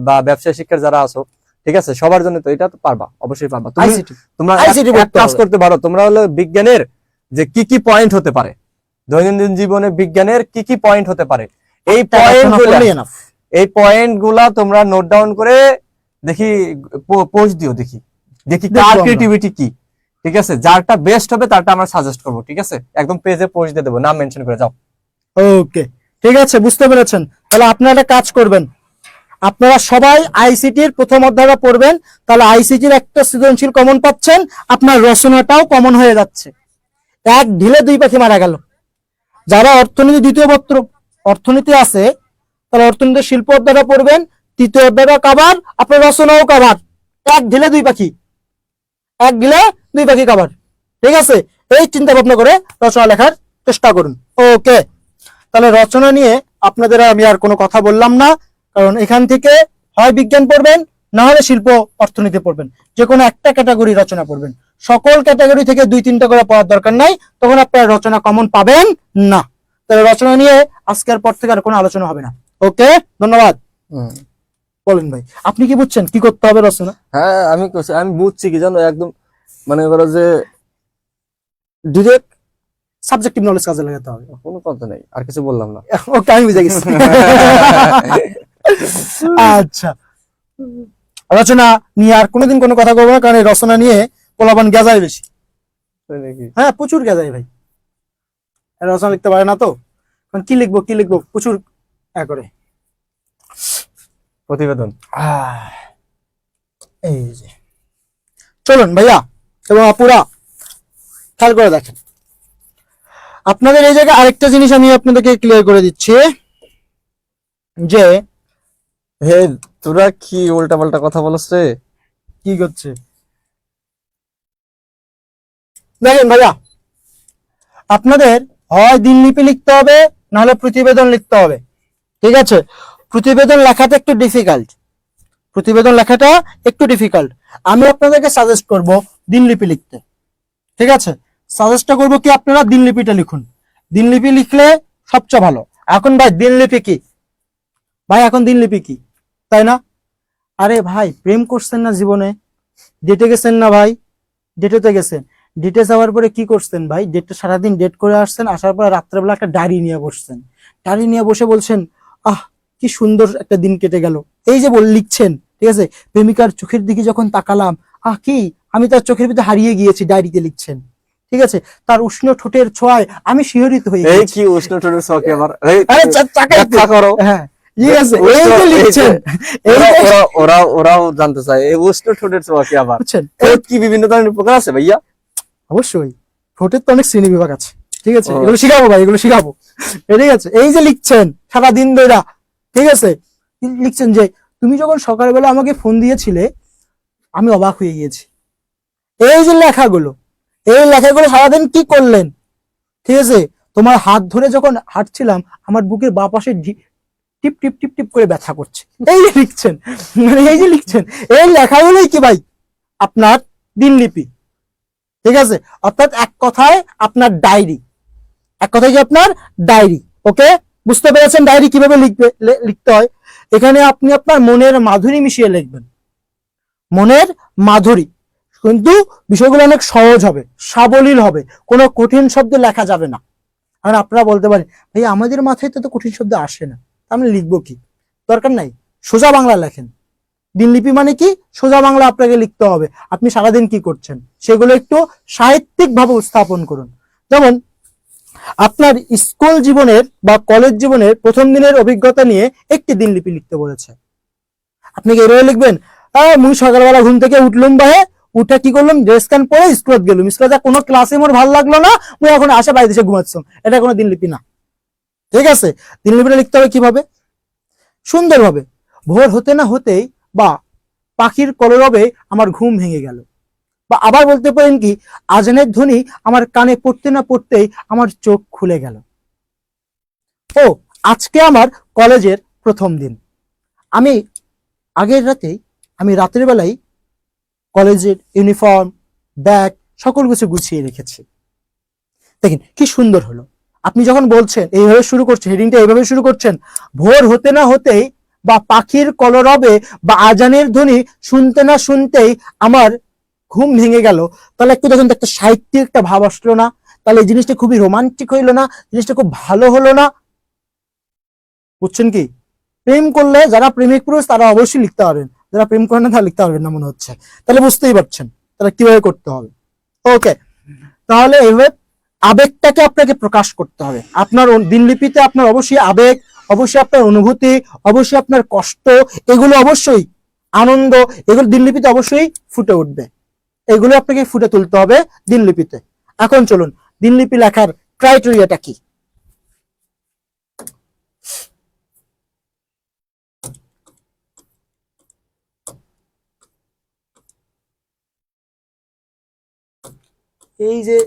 বা ব্যবসায় শিক্ষার যারা আছো, ঠিক আছে? সবার জন্য তো এটা তো পারবা, অবশ্যই পারবা। তুমি আইসিটি তোমরা ICT এক পড়তে কাজ হবে। করতে পারো, তোমরা হলো বিজ্ঞানের যে কি কি পয়েন্ট হতে পারে, দৈনন্দিন জীবনে বিজ্ঞানের কি কি পয়েন্ট হতে পারে, এই পয়েন্ট এই পয়েন্ট গুলা তোমরা নোট ডাউন করে দেখি পোস্ট দিও, দেখি দেখি দেখবো কার আমরা। ক্রিয়েটিভিটি কি, ঠিক আছে? যারটা বেস্ট হবে তারটা আমরা সাজেস্ট করবো, ঠিক আছে? একদম পেজে পোস্ট দিয়ে দেবো, নাম মেনশন করে যাও। ওকে, ঠিক আছে, বুঝতে পেরেছেন। তাহলে আপনারা একটা কাজ করবেন, আপনারা সবাই আইসিটির প্রথম অধ্যায়টা পড়বেন, তাহলে আইসিটির একটা সৃজনশীল কমন পাচ্ছেন, আপনার রচনাটাও কমন হয়ে যাচ্ছে। এক ঢিলে দুই পাখি মারা গেল। যারা অর্থনীতি দ্বিতীয় পত্র অর্থনীতি আছে, তারা অর্থনীতির শিল্প অধ্যায়টা পড়বেন, তৃতীয় অধ্যায়টা কাভার, আপনার রচনাও কাভার। এক ঢিলে দুই পাখি, এক ঢিলে দুই পাখি কাভার। ঠিক আছে, এই চিন্তা ভাবনা করে রচনা লেখার চেষ্টা করুন। ওকে, তাহলে রচনা নিয়ে আপনাদের আমি আর কোনো কথা বললাম না, কারণ এখান থেকে হয় বিজ্ঞান পড়বেন, না হলে শিল্প অর্থনীতি পড়বেন, যে কোনো একটা ক্যাটাগরি রচনা পড়বেন। সকল ক্যাটাগরি থেকে 2-3টা করে পড়ার দরকার নাই, তখন আপনারা রচনা কমন পাবেন না। তাহলে রচনা নিয়ে আজকের পর থেকে আর কোনো আলোচনা হবে না। ওকে, ধন্যবাদ। বলেন ভাই, আপনি কি বুঝছেন কি করতে হবে রচনা? হ্যাঁ, আমি বুঝছি কি জানো, একদম মনে করো যে ডিরেক্ট সাবজেক্টিভ নলেজ কাজে লাগাতে হবে। কোনো কথা নেই, আর কিছু বললাম না। ওকে, আমি বুঝে গেছি। আচ্ছা, রচনা নিয়ে আর কোনোদিন কোনো কথা বলবো না, কারণ এই রচনা নিয়ে পোলাপান গেজায় বেশি। হ্যাঁ, প্রচুর গেজায় ভাই, রচনা লিখতে পারে না তো, কারণ কি লিখবো প্রচুর করে প্রতিবেদন। এই যে চলুন ভাইয়া এবং আপুরা, খেয়াল করে দেখেন, আপনাদের এই জায়গায় আরেকটা জিনিস আমি আপনাদেরকে ক্লিয়ার করে দিচ্ছি, যে হে তোরা কি উল্টা পাল্টা কথা বলছ রে? কি করছে দেখেন ভাইয়া, আপনাদের হয় দিনলিপি লিখতে হবে, নাহলে প্রতিবেদন লিখতে হবে। ঠিক আছে, প্রতিবেদন লেখাটা একটু ডিফিকাল্ট, আমি আপনাদেরকে সাজেস্ট করব দিনলিপি লিখতে। ঠিক আছে, সাজেস্টটা করবো কি, আপনারা দিনলিপিটা লিখুন। দিনলিপি লিখলে সবচেয়ে ভালো। এখন ভাই দিনলিপি কি এখন দিনলিপি কি, তাই না? আরে ভাই, প্রেম করছেন না জীবনে, ডেটে গেছেন না ভাই, ডেটেতে গেছেন, ডেটে যাওয়ার পরে কি করছেন ভাই, ডেটে সারাদিন ডেট করে আসছেন, আসার পরে রাত্রেবেলা একটা ডায়েরি নিয়ে বসছেন, ডায়েরি নিয়ে বসে বলছেন আহ কি সুন্দর একটা দিন কেটে গেল, এই যে লিখছেন। ঠিক আছে, প্রেমিকার চোখের দিকে যখন তাকালাম, কি আমি তার চোখের ভিতরে হারিয়ে গিয়েছি, ডায়েরিতে লিখছেন। ঠিক আছে, তার উষ্ণ ঠোঁটের ছোঁয়ায় আমি শিহরিত হয়ে এই গেছি। কি উষ্ণ ঠোঁটের ছোঁয়া আবার? আরে ব্যাখ্যা করো। হ্যাঁ, ঠিক আছে, এই যে লিখছেন, এই যে ওরাও জানতে চায় এই উষ্ণ ঠোঁটের ছোঁয়া কি আবার? বুঝছেন, ঠোঁট কি বিভিন্ন ধরনের প্রকার আছে ভাইয়া? অবশ্যই ঠোঁটের তো অনেক শ্রেণী বিভাগ আছে। ঠিক আছে, এগুলো শিখাবো ভাই, এগুলো শিখাবো। ঠিক আছে, এই যে লিখছেন সারাদিন ধরে, ঠিক আছে, লিখছেন যে তুমি যখন সকালবেলা আমাকে ফোন দিয়েছিলে আমি অবাক হয়ে গিয়েছি। এই যে লেখাগুলো, এই লেখাগুলো সারাদিন কি করলেন? ঠিক আছে, তোমার হাত ধরে যখন হাঁটছিলাম আমার বুকের বাঁ পাশে টিপ টিপ টিপ টিপ করে ব্যথা করছে। এই যে লিখছেন, মানে এই যে লিখছেন, এই লেখাগুলোই কি ভাই আপনার দিনলিপি। ঠিক আছে, অর্থাৎ এক কথায় আপনার ডায়েরি, এক কথায় কি আপনার ডায়েরি। ওকে, বুঝতে পেরেছেন ডায়েরি কিভাবে লিখতে হয়? এখানে আপনি আপনার মনের মাধুরী মিশিয়ে লিখবেন, মনের মাধুরী, কিন্তু বিষয়গুলো অনেক সহজ হবে, সাবলীল হবে, কোনো কঠিন শব্দ লেখা যাবে না। আর আপনারা বলতে পারেন ভাই আমাদের মাথায় তো কঠিন শব্দ আসে না, আমি লিখবো কি? দরকার নাই, সোজা বাংলা লেখেন। দিনলিপি মানে কি, সোজা বাংলা আপনাকে লিখতে হবে। আপনি সারাদিন কি করছেন সেগুলো একটু সাহিত্যিক ভাবে উপস্থাপন করুন। যেমন আপনার স্কুল জীবনের বা কলেজ জীবনের প্রথম দিনের অভিজ্ঞতা নিয়ে একটি দিনলিপি লিখতে বলেছে, আপনি কি এভাবে লিখবেন, মুই সকালবেলা ঘুম থেকে উঠলুম বাহে, উঠে কি করলাম, ড্রেস ক্যান পরে স্কুলত গেলুম, স্কুলে কোনো ক্লাসে মোর ভালো লাগলো না, মুই এখন আসে বাড়িতে এসে ঘুমাচ্ছিলাম, এটা কোনো দিনলিপি না। ঠিক আছে, দিনলিপিটা লিখতে হবে কিভাবে, সুন্দরভাবে, ভোর হতে না হতেই বা পাখির কলরবে আমার ঘুম ভেঙে গেল, বা আবার বলতে পারেন কি, আজানের ধ্বনি আমার কানে পড়তে না পড়তেই আমার চোখ খুলে গেল, ও আজকে আমার কলেজের প্রথম দিন, আমি আগের রাতেই, আমি রাতের বেলায় কলেজের ইউনিফর্ম, ব্যাগ সকল কিছু গুছিয়ে রেখেছি। দেখেন কি সুন্দর হলো। আপনি যখন বলছেন এইভাবে শুরু করছেন, হেডিংটা এইভাবে শুরু করছেন, ভোর হতে না হতেই বা পাখির কলরবে বা আজানের ধ্বনি শুনতে না শুনতেই আমার ঘুম ভেঙে গেল, তাহলে একটু দেখুন একটা সাহিত্যিক একটা ভাব আসলো না? তাহলে এই জিনিসটা খুবই রোমান্টিক হইলো না? জিনিসটা খুব ভালো হলো না? বুঝছেন কি? প্রেম করলে যারা প্রেমিক পুরুষ তারা অবশ্যই লিখতে পারবেন, যারা প্রেম করেন না তারা লিখতে পারবেন না মনে হচ্ছে। তাহলে বুঝতেই পারছেন তাহলে কিভাবে করতে হবে। ওকে, তাহলে এইভাবে আবেগটাকে আপনাকে প্রকাশ করতে হবে। আপনার দিনলিপিতে আপনার অবশ্যই আবেগ, অবশ্যই আপনার অনুভূতি, অবশ্যই আপনার কষ্ট, এগুলো অবশ্যই আনন্দ, এগুলো দিনলিপিতে অবশ্যই ফুটে উঠবে। এগুলো আপনাকে ফুটে তুলতে হবে দিনলিপিতে। এখন চলুন দিনলিপি লেখার ক্রাইটেরিয়াটা কি। এই যে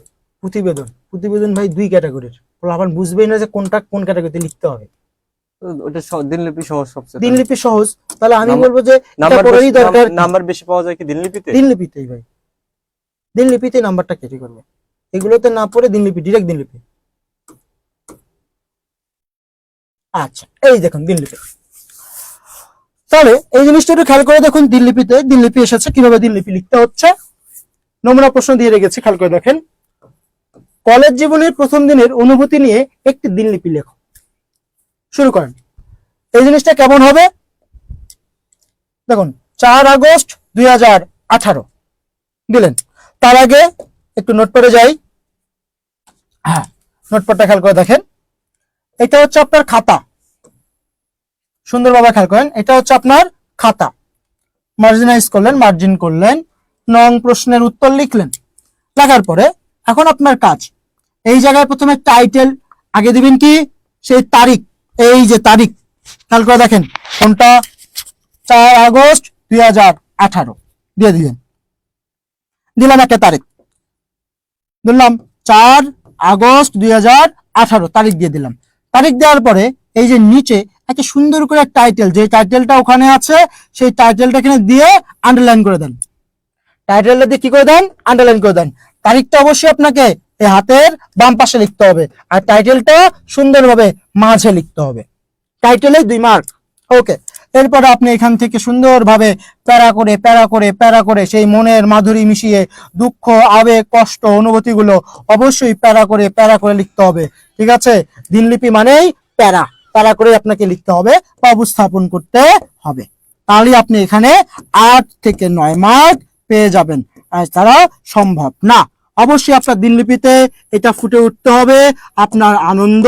প্রতিবেদন, প্রতিবেদন ভাই দুই ক্যাটাগরির, আবার বুঝবেই না যে কোনটা কোন ক্যাটাগরিতে লিখতে হবে। ওটা দিনলিপি সহজ সবচেয়ে। দিনলিপি সহজ, তাহলে আমি নাম্বার- বলবো যে এটা নাম্বার পড়ারই বেশি- দরকার। নাম্বার বেশি পাওয়া যায় কি দিনলিপিতে? দিনলিপিতেই ভাই, দিনলিপিতে নাম্বারটা কেটে করবে, এগুলোতে না পড়ে দিনলিপি, ডিরেক্ট দিনলিপি। আচ্ছা এই দেখুন দিনলিপি, তাহলে এই জিনিসটা একটু খেয়াল করে দেখুন। দিনলিপিতে দিনলিপি এসেছে, কিভাবে দিনলিপি লিখতে হচ্ছে নমুনা প্রশ্ন দিয়ে রেখেছি, খেয়াল করে দেখেন। কলেজ জীবনের প্রথম দিনের অনুভূতি নিয়ে একটি দিনলিপি লেখো। শুরু করেন। এই জিনিসটা কেমন হবে দেখুন, 4 আগস্ট 2018 দিলেন। তার আগে একটু নোটপ্যাডে যাই। হ্যাঁ, নোটপ্যাডটা খেয়াল করে দেখেন, এটা হচ্ছে আপনার খাতা। সুন্দরভাবে খেয়াল করেন, এটা হচ্ছে আপনার খাতা। মার্জিনাইজ করলেন, মার্জিন করলেন, নং প্রশ্নের উত্তর লিখলেন। লেখার পরে এখন আপনার কাজ, এই জায়গায় প্রথমে টাইটেল আগে দিবেন কি, সেই তারিখ, এই যে তারিখ খেয়াল করে দেখেন কোনটা, 4 আগস্ট 2018 দিয়ে দিলেন। দিলাম একটা তারিখ, বললাম 4 আগস্ট 2018 তারিখ দিয়ে দিলাম। তারিখ দেওয়ার পরে এই যে নিচে একটা সুন্দর করে টাইটেল, যে টাইটেলটা ওখানে আছে সেই টাইটেলটা এখানে দিয়ে আন্ডারলাইন করে দেন। টাইটেলটা দিয়ে কি করে দেন, আন্ডারলাইন করে দেন। তারিখটা অবশ্যই আপনাকে এই হাতের বাম পাশে লিখতে হবে, আর টাইটেলটা সুন্দরভাবে মাঝে লিখতে হবে। টাইটেলে 2 মার্ক। ওকে, এরপরে আপনি এখান থেকে সুন্দরভাবে প্যারা করে প্যারা করে প্যারা করে সেই মনের মাধুরী মিশিয়ে দুঃখ, আবেগ, কষ্ট, অনুভূতিগুলো অবশ্যই প্যারা করে লিখতে হবে। ঠিক আছে, দিনলিপি মানেই প্যারা, প্যারা করে আপনাকে লিখতে হবে বা উপস্থাপন করতে হবে। তাহলে আপনি এখানে 8 থেকে 9 মার্ক পেয়ে যাবেন, আর তারা সম্ভব না। অবশ্যই আপনার দিনলিপিতে এটা ফুটে উঠতে হবে, আপনার আনন্দ,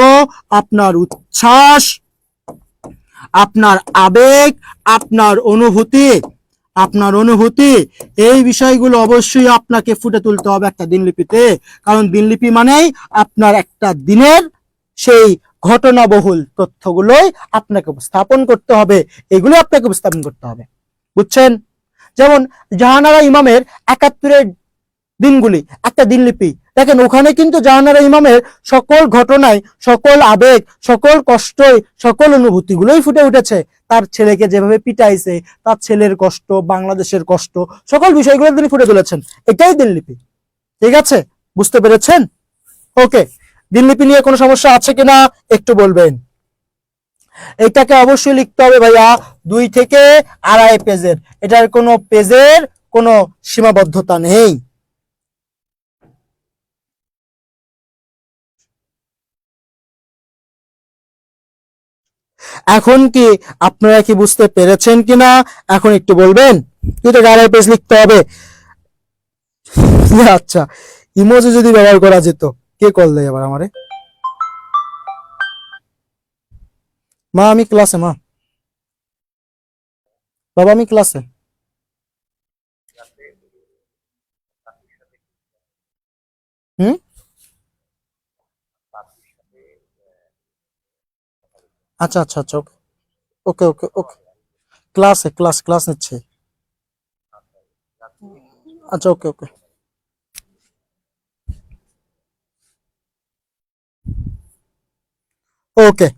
আপনার উচ্ছ্বাস, আপনার আবেগ, আপনার অনুভূতি, এই বিষয়গুলো অবশ্যই আপনাকে ফুটে তুলতে হবে একটা দিনলিপিতে। কারণ দিনলিপি মানেই আপনার একটা দিনের সেই ঘটনাবহুল তথ্যগুলোই আপনাকে উপস্থাপন করতে হবে, এগুলো আপনাকে উপস্থাপন করতে হবে। বুঝছেন? যেমন জাহানারা ইমামের 71 দিনগুলি একটা দিনলিপি, দেখেন ওখানে কিন্তু জাহানারা ইমামের সকল ঘটনায়, সকল আবেগ, সকল কষ্ট, সকল অনুভূতিগুলোই ফুটে উঠেছে। তার ছেলেকে যেভাবে পিটাইছে, তার ছেলের কষ্ট, বাংলাদেশের কষ্ট, সকল বিষয়গুলো তিনি ফুটে তুলেছেন। এটাই দিনলিপি। ঠিক আছে, বুঝতে পেরেছেন? ওকে, দিনলিপি নিয়ে কোনো সমস্যা আছে কিনা একটু বলবেন। এটাকে অবশ্যই লিখতে হবে ভাইয়া 2 থেকে 2.5 পেজের, এটার কোনো পেজের কোনো সীমাবদ্ধতা নেই। এখন কি আপনারা কি বুঝতে পেরেছেন কিনা এখন একটু বলবেন। 2 থেকে 2.5 পেজ লিখতে হবে। আচ্ছা, ইমোজি যদি ব্যবহার করা যেত। কে কল দেয় আবার আমারে? মা আমি ক্লাসে, মা বাবা আমি ক্লাসে। হুম, আচ্ছা আচ্ছা আচ্ছা, ওকে ওকে ওকে, ক্লাসে ক্লাস নিচ্ছে। আচ্ছা ওকে ওকে, ওকে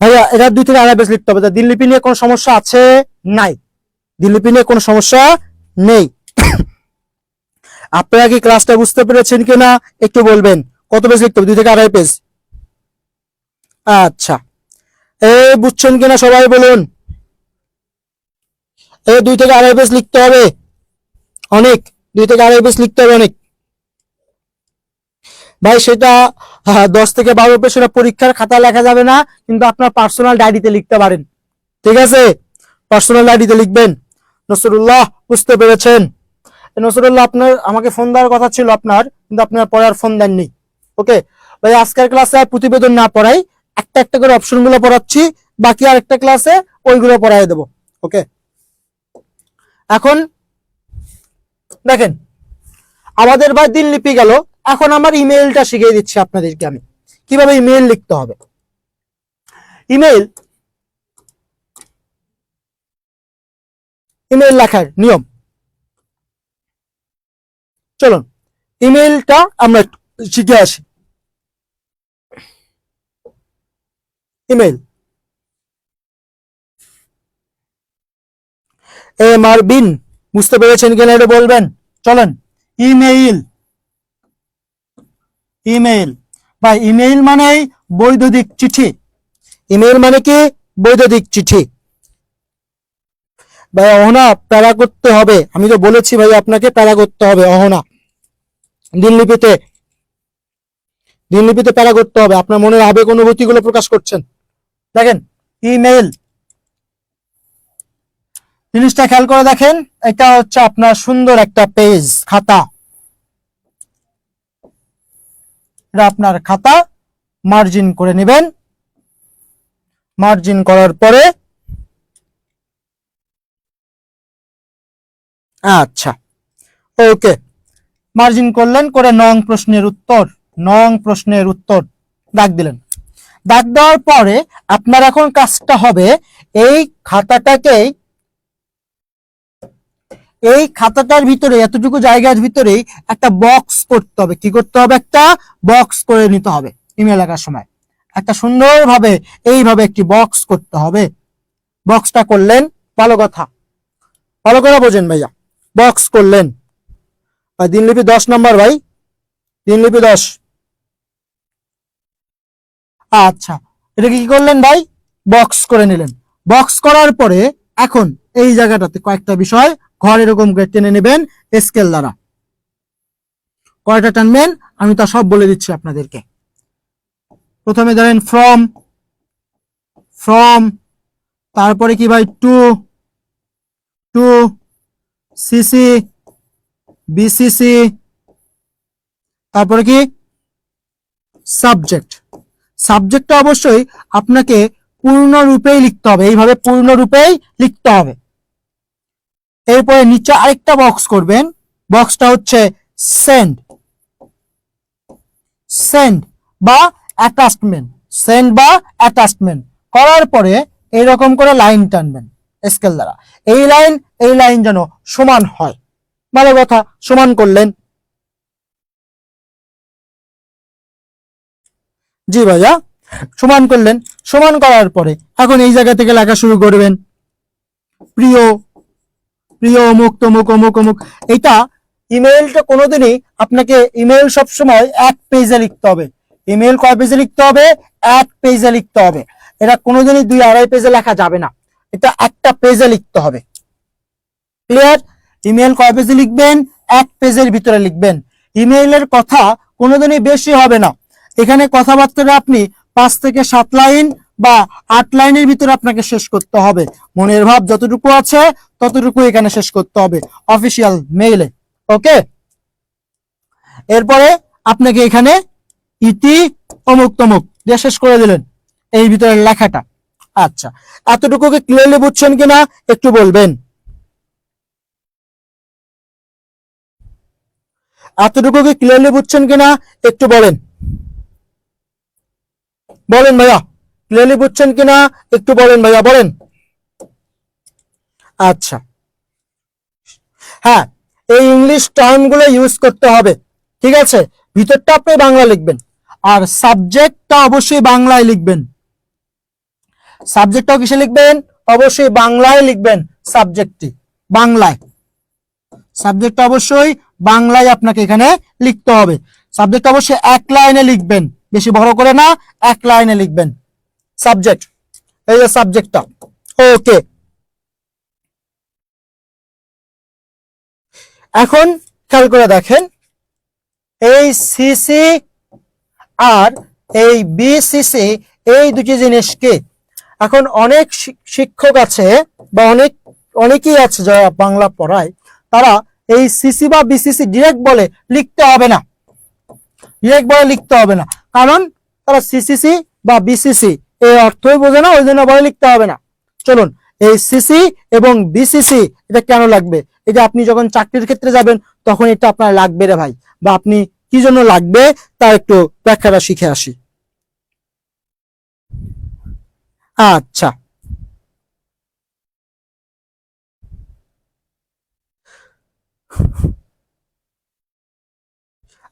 ভাইয়া, এটা 2 থেকে 2.5 পেজ লিখতে হবে। দিনলিপি নিয়ে কোনো সমস্যা আছে? নাই, দিনলিপি নিয়ে কোনো সমস্যা নেই। আপনারা কি ক্লাসটা বুঝতে পেরেছেন কিনা একটু বলবেন। কত পেজ লিখতে হবে? 2 থেকে 2.5 পেজ। আচ্ছা, বুঝছেন কিনা সবাই বলুন। 2 থেকে 2.5 পেজ লিখতে হবে অনেক, 2 থেকে 2.5 পেজ লিখতে হবে অনেক ভাই। সেটা 10 থেকে 12 পেজ সেটা পরীক্ষার খাতায় লেখা যাবে না, কিন্তু আপনার পার্সোনাল ডায়েরিতে লিখতে পারেন। ঠিক আছে, পার্সোনাল ডায়েরিতে লিখবেন। নসরুল্লাহ বুঝতে পেরেছেন? নসরুল্লাহ আপনার আমাকে ফোন দেওয়ার কথা ছিল আপনার, কিন্তু আপনার পরে আর ফোন দেননি। ওকে ভাই, আজকের ক্লাসে আর প্রতিবেদন না পড়াই, একটা একটা করে অপশন গুলো পড়াচ্ছি, বাকি আর একটা ক্লাসে ওইগুলো পড়াই দেবো। ওকে, এখন দেখেন আমাদের ভাই দিনলিপি গেল, এখন আমার ইমেইলটা শিখিয়ে দিচ্ছি আপনাদেরকে আমি কিভাবে ইমেইল লিখতে হবে। ইমেইল লেখার নিয়ম, চলুন ইমেইলটা আমরা একটু শিখে আসি। ইমেইল, মারবিন, বুঝতে পেরেছেন কিনা এটা বলবেন। চলেন, ইমেইল, ইমেইল বা ইমেইল মানেই বৈদ্যুতিক চিঠি। ইমেইল মানে কি? বৈদ্যুতিক চিঠি। ভাই অহনা প্যারা করতে হবে, আমি তো বলেছি ভাই আপনাকে প্যারা করতে হবে। অহনা দিনলিপিতে, দিনলিপিতে প্যারা করতে হবে। আপনার মনের আবেগ অনুভূতি গুলো প্রকাশ করছেন। দেখেন ইমেইল জিনিসটা খেয়াল করে দেখেন, এটা হচ্ছে আপনার সুন্দর একটা পেজ, খাতা। এটা আপনার খাতা, মার্জিন করে নেবেন। মার্জিন করার পরে আচ্ছা ওকে, মার্জিন করলেন, করে নং প্রশ্নের উত্তর, নং প্রশ্নের উত্তর দাগ দিলেন। দাগ দেওয়ার পরে আপনার এখন কাজটা হবে এই খাতাটাকেই, এই খাতাটার ভিতরে এতটুকু জায়গার ভিতরেই একটা বক্স করতে হবে। কি করতে হবে? একটা বক্স করে নিতে হবে। ইমেল লেখার সময় একটা সুন্দরভাবে এইভাবে একটি বক্স করতে হবে। বক্সটা করলেন, ভালো কথা, ভালো করে বোঝেন ভাইয়া। বক্স করলেন, দিনলিপি 10 নম্বর ভাই, দিনলিপি 10। আচ্ছা, এটা কি করলেন ভাই? বক্স করে নিলেন। বক্স করার পরে এখন এই জায়গাটাতে কয়েকটা বিষয় ঘর এরকম করে টেনে নেবেন স্কেল দ্বারা। কয়টা টানবেন আমি তা সব বলে দিচ্ছি আপনাদেরকে। প্রথমে ধরেন ফ্রম, ফ্রম, তারপরে কি ভাই টু, টু সিসি, বিসিসি, তারপরে কি সাবজেক্ট। সাবজেক্টটা অবশ্যই আপনাকে পূর্ণরূপেই লিখতে হবে, এইভাবে পূর্ণরূপেই লিখতে হবে। এরপরে নিচে আরেকটা বক্স করবেন, বক্সটা হচ্ছে সেন্ড, সেন্ড বা অ্যাটাচমেন্ট, সেন্ড বা অ্যাটাচমেন্ট করার পরে এইরকম করে লাইন টানবেন স্কেল দ্বারা। এই লাইন যেন সমান হয়। ভালো কথা, সমান করলেন। জি ভাইয়া, সমান করলেন। সমান করার পরে এখন এই জায়গা থেকে লেখা শুরু করবেন, প্রিয়, প্রিয় অমুক তমুক অমুক অমুক। এটা ইমেইলটা কোনোদিনই আপনাকে, ইমেইল সবসময় এক পেজে লিখতে হবে। ইমেইল কয় পেজে লিখতে হবে? এক পেজে লিখতে হবে। এটা কোনোদিনই 2-2.5 পেজে লেখা যাবে না, এটা একটা পেজে লিখতে হবে। ক্লিয়ার? ইমেইল কয় পেজে লিখবেন? এক পেজের ভিতরে লিখবেন। ইমেইলের কথা কোনোদিনই বেশি হবে না। এখানে কথাবার্তা আপনি 5 থেকে 7 লাইন বা 8 লাইনের ভিতরে আপনাকে শেষ করতে হবে। মনের ভাব যতটুকু আছে ততটুকু এখানে শেষ করতে হবে অফিসিয়াল মেইলে। ওকে, এরপরে আপনাকে এখানে ইতি অমুক তমুক দিয়ে শেষ করে দিলেন এই ভিতরের লেখাটা। আচ্ছা, এতটুকুকে ক্লিয়ারলি বুঝছেন কিনা একটু বলবেন। এতটুকুকে ক্লিয়ারলি বুঝছেন কিনা একটু বলেন, বলেন ভাইয়া, ক্লিয়ারলি বুঝছেন কিনা একটু বলেন ভাইয়া, বলেন। আচ্ছা, হ্যাঁ, এই ইংলিশ টার্মগুলো ইউজ করতে হবে, ঠিক আছে। ভিতরটা আপনি বাংলা লিখবেন, আর সাবজেক্টটা অবশ্যই বাংলায় লিখবেন। সাবজেক্টটাও কিসে লিখবেন? অবশ্যই বাংলায় লিখবেন। সাবজেক্টটি বাংলায়, সাবজেক্টটা অবশ্যই বাংলায় আপনাকে এখানে লিখতে হবে। সাবজেক্ট অবশ্যই এক লাইনে লিখবেন, বেশি বড় করে না, এক লাইনে লিখবেন সাবজেক্ট। এই যে সাবজেক্টটা। ওকে, এখন খেয়াল করে দেখেন এই সিসি আর এই বিসিসি, এই দুটি জিনিসকে এখন অনেক শিক্ষক আছে বা অনেকেই আছে যারা বাংলা পড়ায়, তারা এই সিসি বা বিসিসি ডিরেক্ট বলে লিখতে হবে না, ডিরেক্ট বলে লিখতে হবে না, কারণ তারা সিসিসি বা বিসিসি এই অর্থই বোঝে না, ওই জন্য বলে লিখতে হবে না। চলুন, এই সিসি এবং বিসিসি এটা কেন লাগবে, এটা আপনি যখন চাকরির ক্ষেত্রে যাবেন তখন এটা আপনার লাগবে রে ভাই, বা আপনি কি জন্য লাগবে তার একটু ব্যাখ্যাটা শিখে আসি। আচ্ছা,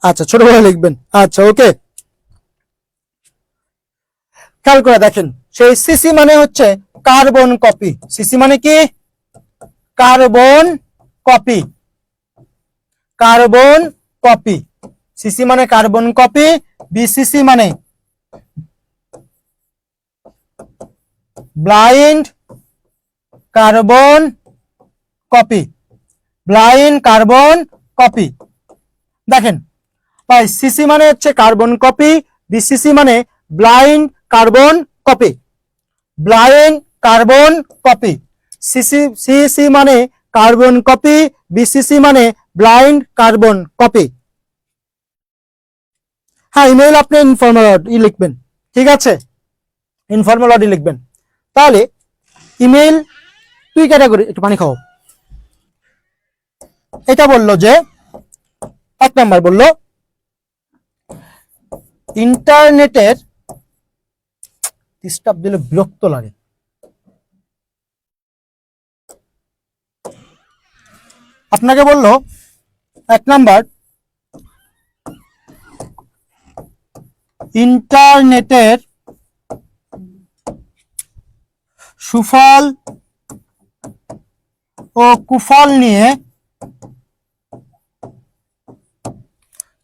আচ্ছা, ছোট করে লিখবেন। আচ্ছা, ওকে। খেয়াল করে দেখেন, সেই সিসি মানে হচ্ছে কার্বন কপি। সিসি মানে কি? Carbon copy. Carbon copy. CC মানে কার্বন কপি, বিসিসি মানে blind carbon copy. Blind carbon copy. দেখেন ভাই, সিসি মানে হচ্ছে কার্বন কপি, বিসিসি মানে blind carbon copy. Blind carbon copy. CC মানে কার্বন কপি, বিসিসি মানে ব্লাইন্ড কার্বন কপি। হ্যাঁ, ইমেইল আপনি ইনফর্মাল লিখবেন, ঠিক আছে, ইনফর্মাল লিখবেন। তাহলে ইমেইল তুই ক্যাটাগরি, একটু পানি খাও। এটা বললো যে 1 নাম্বার বললো ইন্টারনেটের, ডিস্টার্ব দিলে বিরক্ত লাগে। আপনাকে বললো 1 নাম্বার ইন্টারনেটের সুফল ও কুফল নিয়ে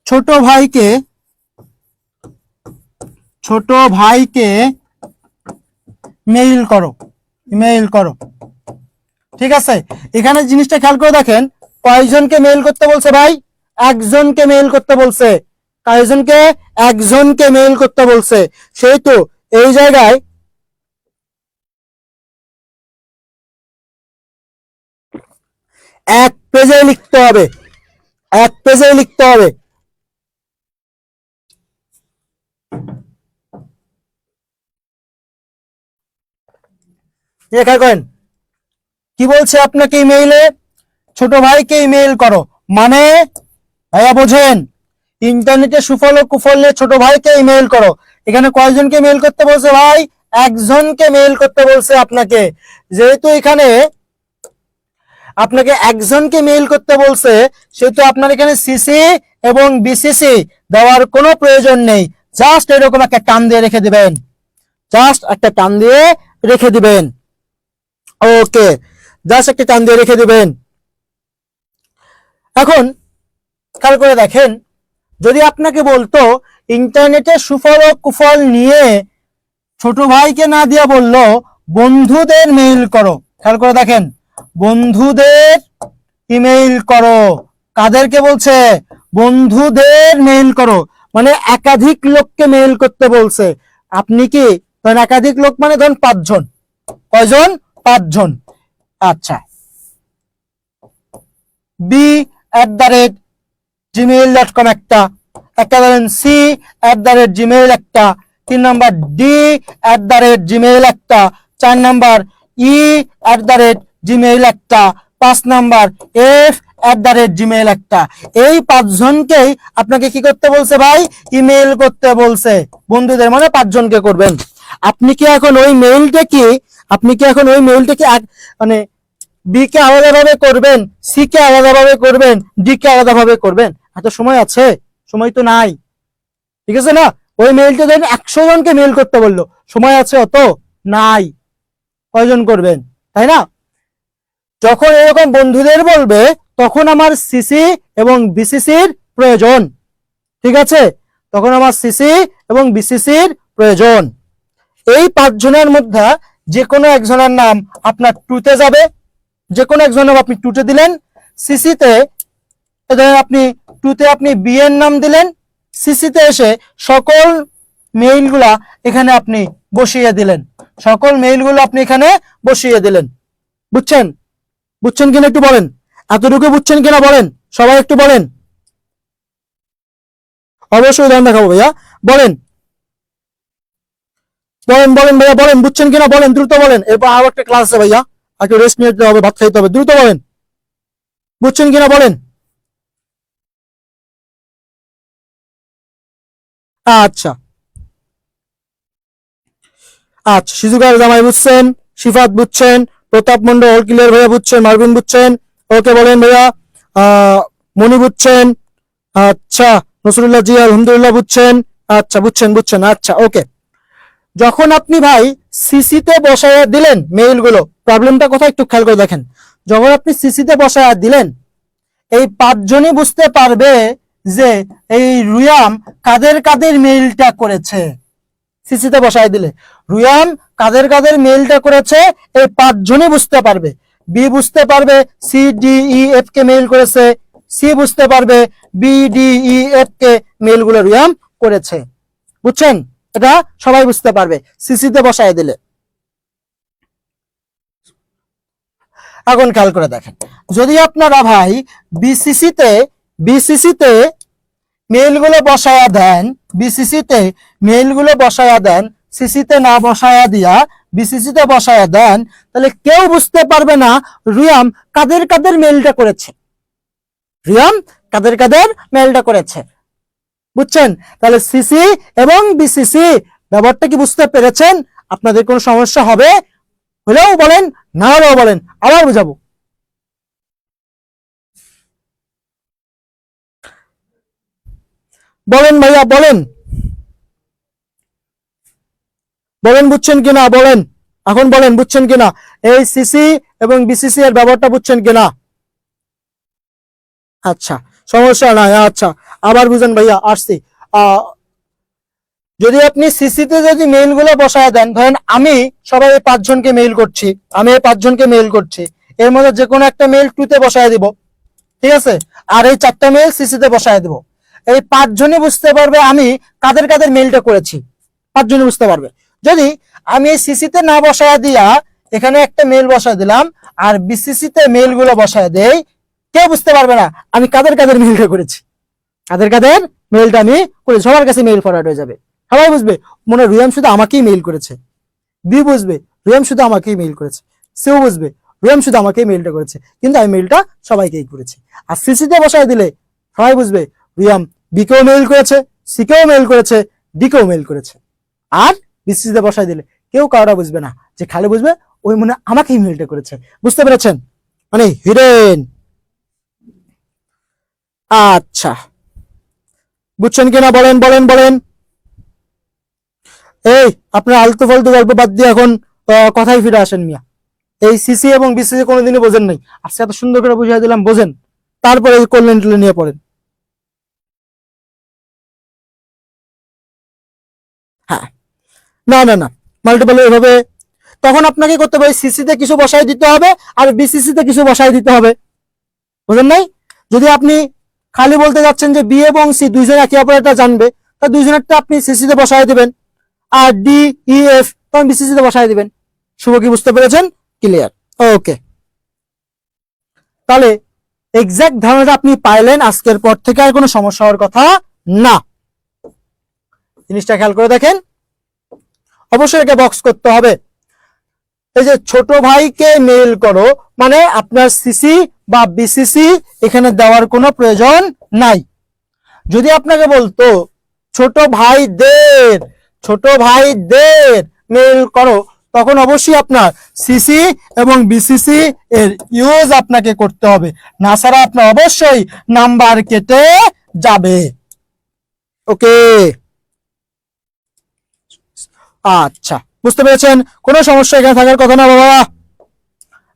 ছোট ভাইকে মেইল করো, ইমেইল করো। ঠিক আছে, এখানে জিনিসটা খেয়াল করে দেখেন, কয়জনকে মেইল করতে বলছে ভাই? একজনকে মেইল করতে বলছে। কয়জনকে? একজনকে মেইল করতে বলছে। সেহেতু এই জায়গায় এক পেজে লিখতে হবে, এক পেজে লিখতে হবে। লেখা করেন কি বলছে আপনাকে ইমেইলে? ছোট ভাইকে ইমেইল করো, মানে ভাইয়া বোঝেন, ইন্টারনেটে সুফল ও কুফল নিয়ে ছোট ভাইকে ইমেইল করো। এখানে কয়জনকে মেইল করতে বলছে ভাই? একজনকে মেইল করতে বলছে আপনাকে। যেহেতু এখানে আপনাকে একজনকে মেইল করতে বলছে, সেহেতু আপনার এখানে সিসি এবং বিসিসি দেওয়ার কোনো প্রয়োজন নেই। জাস্ট এরকম একটা টান দিয়ে রেখে দিবেন, জাস্ট একটা টান দিয়ে রেখে দিবেন। ওকে, জাস্ট একটা টান দিয়ে রেখে দিবেন। এখন খেয়াল করে দেখেন, যদি আপনাকে বলতো ইন্টারনেটে সুফল ও কুফল নিয়ে ছোট ভাইকে না দিয়া বললো বন্ধুদের মেইল করো। খেয়াল করে দেখেন, বন্ধুদের ইমেইল করো। কাদেরকে বলছে? বন্ধুদের মেইল করো, মানে একাধিক লোককে মেইল করতে বলছে। আপনি কি ধরেন একাধিক লোক মানে ধরেন 5 জন। কয়জন? 5 জন। আচ্ছা, b@gmail.com একটা ধরেন c@gmail একটা, 3 নাম্বার d@gmail একটা, 4 নাম্বার e@gmail একটা, 5 নাম্বার f@gmail একটা। এই 5 জনকেই আপনাকে কি করতে বলছে ভাই? ইমেইল করতে বলছে। বন্ধুদের মানে 5 জনকে করবেন। আপনি কি এখন ওই মেইলটা মানে বি কে আলাদাভাবে করবেন, সি কে আলাদাভাবে করবেন, ডি কে আলাদাভাবে করবেন? এত সময় আছে? সময় তো নাই, ঠিক আছে না? ওই মেইলটা দেন 100 জনকে মেইল করতে বললো, সময় আছে? অত নাই। কয়জন করবেন, তাই না? যখন এরকম বন্ধুদের বলবে তখন আমার সিসি এবং বিসিসির প্রয়োজন, ঠিক আছে? তখন আমার সিসি এবং বিসিসির প্রয়োজন। এই 5 জনের মধ্যে যে কোনো একজনের নাম আপনার টুতে যাবে, যে কোনো একজনের নাম আপনি টুতে দিলেন। সিসিতে আপনি টুতে আপনি বি এর নাম দিলেন, সিসিতে এসে সকল মেইলগুলা এখানে আপনি বসিয়ে দিলেন, সকল মেইলগুলো আপনি এখানে বসিয়ে দিলেন। বুঝছেন? বুঝছেন কিনা একটু বলেন, এতটুকু বুঝছেন কিনা বলেন, সবাই একটু বলেন। অবশ্যই উদাহরণ দেখাবো ভাইয়া, বলেন বলেন বলেন ভাইয়া, বলেন বুঝছেন কিনা বলেন, দ্রুত বলেন। এরপর আরো একটা ক্লাস আছে ভাইয়া, একটু রেস্ট নিতে হবে, ভাত খাইতে হবে, দ্রুত বলেন বুঝছেন কিনা বলেন। আচ্ছা আচ্ছা, সিজুকার জামাই বুঝছেন, শিফাত বুঝছেন, প্রতাপ মন্ডল ক্লিয়ার ভাইয়া বুঝছেন, মারভিন বুঝছেন, ওকে বলেন ভাইয়া। মনি বুঝছেন, আচ্ছা নসরুল্লাহ জি আলহামদুলিল্লাহ বুঝছেন। আচ্ছা বুঝছেন আচ্ছা ওকে। যখন আপনি ভাই সিসিতে বসায় দিলেন মেইলগুলো, প্রবলেমটা কোথায় একটু খেয়াল করে দেখেন। যখন আপনি সিসিতে বসায় দিলেন, এই 5 জনই বুঝতে পারবে যে এই রুয়াম কাদের কাদের মেইলটা করেছে। সিসিতে বসায় দিলে রুয়াম কাদের কাদের মেইলটা করেছে এই 5 জনই বুঝতে পারবে। বি বুঝতে পারবে সি ডি ই এফ কে মেইল করেছে, সি বুঝতে পারবে বি ডি ই এফ কে মেইলগুলো রুয়াম করেছে। বুঝছেন? এটা সবাই বুঝতে পারবে সিসিতে বসায় দিলে। এখন খেয়াল করে দেখেন, যদি আপনারা ভাই বিসিসিতে মেইলগুলো বসায়া দেন, বিসিসিতে মেইলগুলো বসায়া দেন, সিসিতে না বসায়া দিয়া বিসিসিতে বসায়া দেন, তাহলে কেউ বুঝতে পারবে না রিয়াম কাদের কাদের মেইলটা করেছে, রিয়াম কাদের কাদের মেইলটা করেছে। বুঝছেন? তাহলে সিসি এবং বিসিসি ব্যাপারটা কি বুঝতে পেরেছেন? আপনাদের কোনো সমস্যা হবে হলেও বলেন, না হলেও বলেন, আবার বুঝাবো। বলেন ভাইয়া বলেন, বলেন বুঝছেন কিনা বলেন, এখন বলেন বুঝছেন কিনা, এই সিসি এবং বিসিসি এর ব্যাপারটা বুঝছেন কিনা? আচ্ছা সমস্যা নাই। আচ্ছা আবার বুঝেন ভাইয়া, আসছি। যদি আপনি সিসিতে যদি মেইলগুলো বসায় দেন, ধরেন আমি সবাই 5 জনকে মেইল করছি, আমি এই 5 জনকে মেইল করছি, এর মধ্যে যে কোনো একটা মেইল টুতে বসায় দিব, ঠিক আছে, আর এই 4টা মেইল সিসিতে বসায় দিব। এই 5 জনই বুঝতে পারবে আমি কাদের কাদের মেইলটা করেছি, 5 জনই বুঝতে পারবে। যদি আমি এই সিসিতে না বসায় দিয়া এখানে একটা মেইল বসায় দিলাম আর বিসিসিতে মেইলগুলো বসায় দেই, কেউ বুঝতে পারবে না আমি কাদের কাদের মেইলটা করেছি, কাদের কাদের মেইলটা আমি করেছি। সবার কাছে মেইল ফরওয়ার্ড হয়ে যাবে, সবাই বুঝবে মনে রিয়াম শুধু আমাকেই মেইল করেছে, বি বুঝবে রিয়াম শুধু আমাকেই মেইল করেছে, সিও বুঝবে রিয়াম শুধু আমাকেই মেইলটা করেছে, কিন্তু আমি মেইলটা সবাইকেই করেছি। আর সিসিতে বসায় দিলে সবাই বুঝবে রিয়াম বিকেও মেইল করেছে, সিকেও মেইল করেছে, ডিকেও মেইল করেছে। আর বিসিসিতে বসায় দিলে কেউ কারোটা বুঝবে না, যে খালি বুঝবে ওই মনে আমাকেই মেইলটা করেছে। বুঝতে পেরেছেন? মানে হিরেন। আচ্ছা বুঝছেন কিনা বলেন বলেন বলেন। এই আপনার আলতু ফালতু গল্প বাদ দিয়ে এখন কথাই ফিরে আসেন মিয়া। এই সিসি এবং বিসিসি কোনোদিনই বোঝেন নাই, আজকে এত সুন্দর করে বুঝিয়ে দিলাম বোঝেন, তারপরে করলেন নিয়ে পড়েন। হ্যাঁ না না না, মাল্টিপল এভাবে তখন আপনাকে করতে হবে সিসিতে কিছু বসাই দিতে হবে আর বিসিসিতে কিছু বসাই দিতে হবে। বুঝেন নাই? যদি আপনি খালি বলতে যাচ্ছেন যে বি এবং সি দুইজন একে অপরটা জানবে, তা দুইজনেরটা আপনি সিসিতে বসাই দিবেন, আর ডি ই এফ তখন বিসিসিতে বসাই দিবেন। শুভ কি বুঝতে পেরেছেন? ক্লিয়ার? ওকে, তাহলে এক্সাক্ট ধারণাটা আপনি পাইলেন, আজকের পর থেকে আর কোনো সমস্যা হওয়ার কথা না। জিনিসটা খেয়াল করে দেখেন, অবশ্যই একে বক্স করতে হবে। এই যে ছোট ভাইকে মেইল করো, মানে আপনার সিসি বা বিসিসি এখানে দেওয়ার কোনো প্রয়োজন নাই। যদি আপনাকে বলতো ছোট ভাইদের মেইল করো, তখন অবশ্যই আপনার সিসি এবং বিসিসি এর ইউজ আপনাকে করতে হবে, না ছাড়া আপনার অবশ্যই নাম্বার কেটে যাবে। ওকে আচ্ছা বুঝতে পেরেছেন, কোনো সমস্যা এখানে থাকার কথা না বাবা।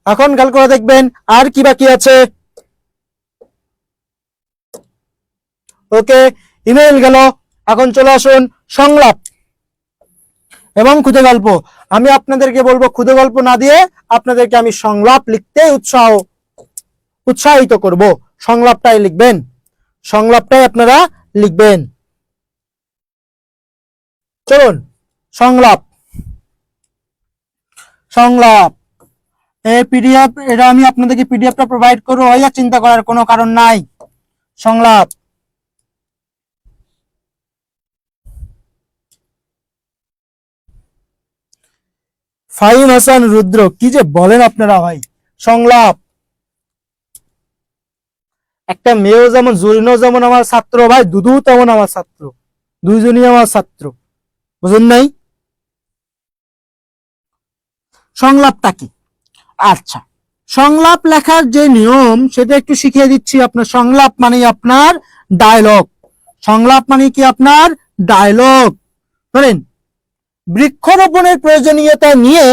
এখন খেয়াল করে দেখবেন আর কি বাকি আছে। ওকে ইমেইল গেল, এখন চলে আসুন সংলাপ এবং ক্ষুদে গল্প। আমি আপনাদেরকে বলবো ক্ষুদে গল্প না দিয়ে আপনাদেরকে আমি সংলাপ লিখতে উৎসাহিত করব। সংলাপটাই লিখবেন, সংলাপটাই আপনারা লিখবেন। চলুন সংলাপ, সংলাপ এই পিডিএফ, এটা আমি আপনাদেরকে পিডিএফটা প্রোভাইড করবো, ভাইয়া চিন্তা করার কোনো কারণ নাই। সংলাপ ফাহিম হাসান রুদ্র, কি যে বলেন আপনারা ভাই। সংলাপ, একটা মেয়েও যেমন জুরিনও যেমন আমার ছাত্র ভাই, দুদু তেমন আমার ছাত্র, দুইজনই আমার ছাত্র। বুঝেন নাই? সংলাপটা কি? আচ্ছা, সংলাপ লেখার যে নিয়ম সেটা একটু শিখিয়ে দিচ্ছি। আপনার সংলাপ মানে আপনার ডায়লগ, সংলাপ মানে কি আপনার ডায়লগ। ধরেন বৃক্ষরোপণের প্রয়োজনীয়তা নিয়ে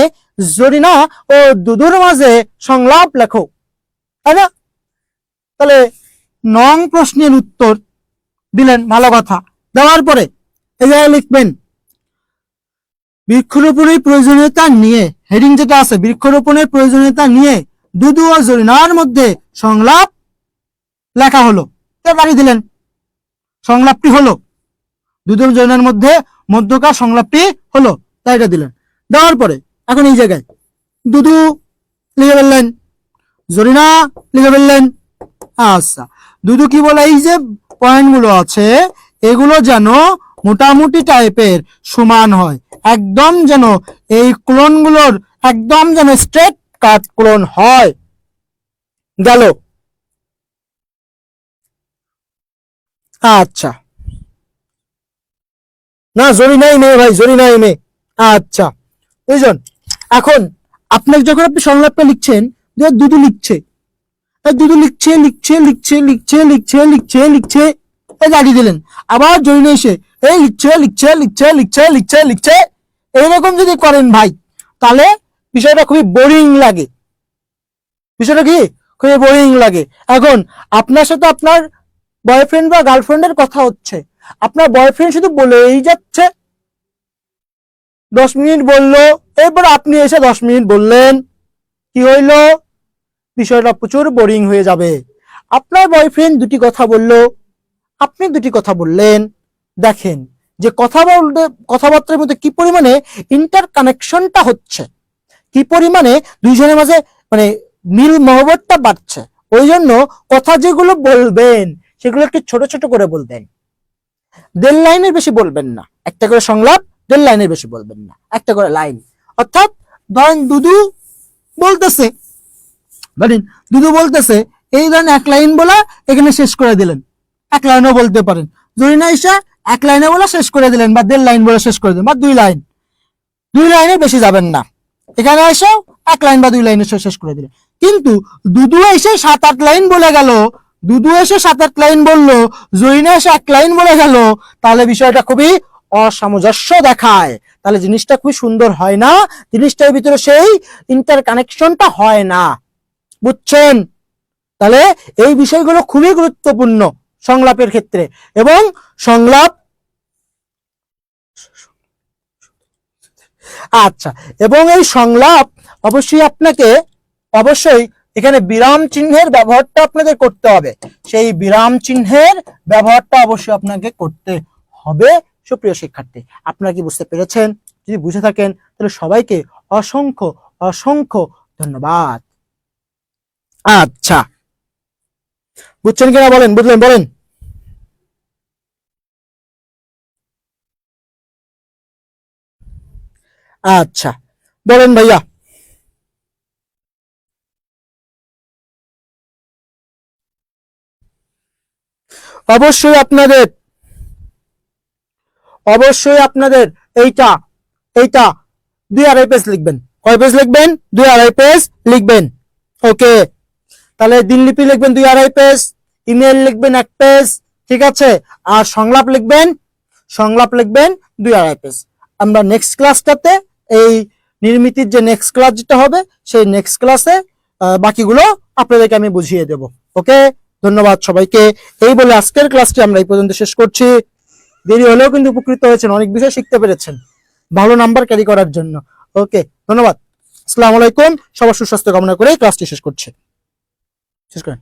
জরিনা ও দুদুর মাঝে সংলাপ লেখো, তাই না? তাহলে নং প্রশ্নের উত্তর দিলেন, ভালো কথা। দেওয়ার পরে এই জায়গায় লিখবেন বৃক্ষরোপণের প্রয়োজনীয়তা নিয়ে, হেডিং যেটা আছে বৃক্ষরোপণের প্রয়োজনীয়তা নিয়ে দুদু ও জরিনার মধ্যে সংলাপ লেখা হলো, বাড়ি দিলেন। সংলাপটি হলো দুদু ও জরিনার মধ্যে মধ্যকার সংলাপটি হলো, তাই এটা দিলেন। দেওয়ার পরে এখন এই জায়গায় দুদু লিখে ফেললেন, জরিনা লিখে ফেললেন। আচ্ছা, দুদু কি বলে, এই যে পয়েন্টগুলো আছে এগুলো যেন মোটামুটি টাইপের সমান হয়, একদম যেন এই ক্লোনগুলোর একদম যেন স্ট্রেট কাট ক্লোন হয়। গেল। আচ্ছা, না জরিনাই মেয়ে ভাই, জরিনাই মেয়ে। আচ্ছা বুঝলেন। এখন আপনাকে যখন আপনি সংলাপটা লিখছেন, দুদু লিখছে, দুদু লিখছে লিখছে লিখছে লিখছে লিখছে লিখছে লিখছে, এই গাড়ি দিলেন। আবার জরিনা এসে এই লিখছে লিখছে লিখছে লিখছে লিখছে লিখছে, এইরকম যদি করেন ভাই, তাহলে বিষয়টা খুবই বোরিং লাগে। বিষয়টা কি খুবই বোরিং লাগে। এখন আপনার সাথে আপনার বয়ফ্রেন্ড বা গার্লফ্রেন্ডের কথা হচ্ছে, আপনার বয়ফ্রেন্ড শুধু বলেই যাচ্ছে, 10 মিনিট বললো, এরপর আপনি এসে 10 মিনিট বললেন, কি হইলো? বিষয়টা প্রচুর বোরিং হয়ে যাবে। আপনার বয়ফ্রেন্ড দুটি কথা বললো, আপনি দুটি কথা বললেন, দেখেন যে কথাবার্তার মধ্যে কি পরিমাণে ইন্টার কানেকশনটা হচ্ছে, কি পরিমাণে দুইজনের মাঝে মানে মিল মহব্বতটা বাড়ছে। ওই জন্য কথা যেগুলো বলবেন সেগুলো একটু ছোট ছোট করে বলবেন, 1.5 লাইনের বেশি বলবেন না। একটা করে সংলাপ 1.5 লাইনের বেশি বলবেন না, একটা করে লাইন। অর্থাৎ ধরেন দুদু বলতেছে, ধরেন দুদু বলতেছে, এই ধরেন 1 লাইন বলা এখানে শেষ করে দিলেন, 1 লাইনও বলতে পারেন। জরিনা ইসা 1 লাইনে বলা শেষ করে দিলেন, বা 1.5 লাইন বলে শেষ করে দিলেন, বা 2 লাইন, 2 লাইনে বেশি যাবেন না। এখানে এসে 1 লাইন বা 2 লাইনে শেষ করে দিলেন। কিন্তু দুদু এসে 7-8 লাইন বলে গেল, দুদু এসে 7-8 লাইন বললো, জরিনা এসে 1 লাইন বলে গেল, তাহলে বিষয়টা খুবই অসামঞ্জস্য দেখায়, তাহলে জিনিসটা খুবই সুন্দর হয় না, জিনিসটার ভিতরে সেই ইন্টার কানেকশনটা হয় না। বুঝছেন? তাহলে এই বিষয়গুলো খুবই গুরুত্বপূর্ণ সংলাপের ক্ষেত্রে। এবং সংলাপ আচ্ছা, এবং এই সংলাপ অবশ্যই আপনাকে অবশ্যই এখানে বিরাম চিহ্নের ব্যবহারটা আপনাদের করতে হবে, সেই বিরাম চিহ্নের ব্যবহারটা অবশ্যই আপনাকে করতে হবে। সুপ্রিয় শিক্ষার্থী, আপনারা কি বুঝতে পেরেছেন? যদি বুঝে থাকেন তাহলে সবাইকে অসংখ্য অসংখ্য ধন্যবাদ। আচ্ছা, বুঝছেন কিনা বলেন, বুঝলেন বলেন। আচ্ছা বলেন ভাইয়া। অবশ্যই আপনাদের এইটা 2.5 পেজ লিখবেন। কয় পেজ লিখবেন? 2.5 পেজ লিখবেন। ওকে, তাহলে দিনলিপি লিখবেন 2.5 পেজ, ইমেল লিখবেন 1 পেজ, ঠিক আছে। আর সংলাপ লিখবেন 2.5 পেজ। আমরা নেক্সট ক্লাসটাতে এই নির্মিতির যে নেক্সট ক্লাস যেটা হবে, সেই নেক্সট ক্লাসে বাকিগুলো আপনাদেরকে আমি বুঝিয়ে দেব। ওকে, ধন্যবাদ সবাইকে। এই বলে আজকের ক্লাসটি আমরা এই পর্যন্ত শেষ করছি। দেরি হলেও কিন্তু উপকৃত হয়েছেন, অনেক বিষয় শিখতে পেরেছেন ভালো নাম্বার ক্যারি করার জন্য। ওকে, ধন্যবাদ। আসসালামু আলাইকুম। সবার সুস্বাস্থ্য কামনা করে ক্লাসটি শেষ করেন।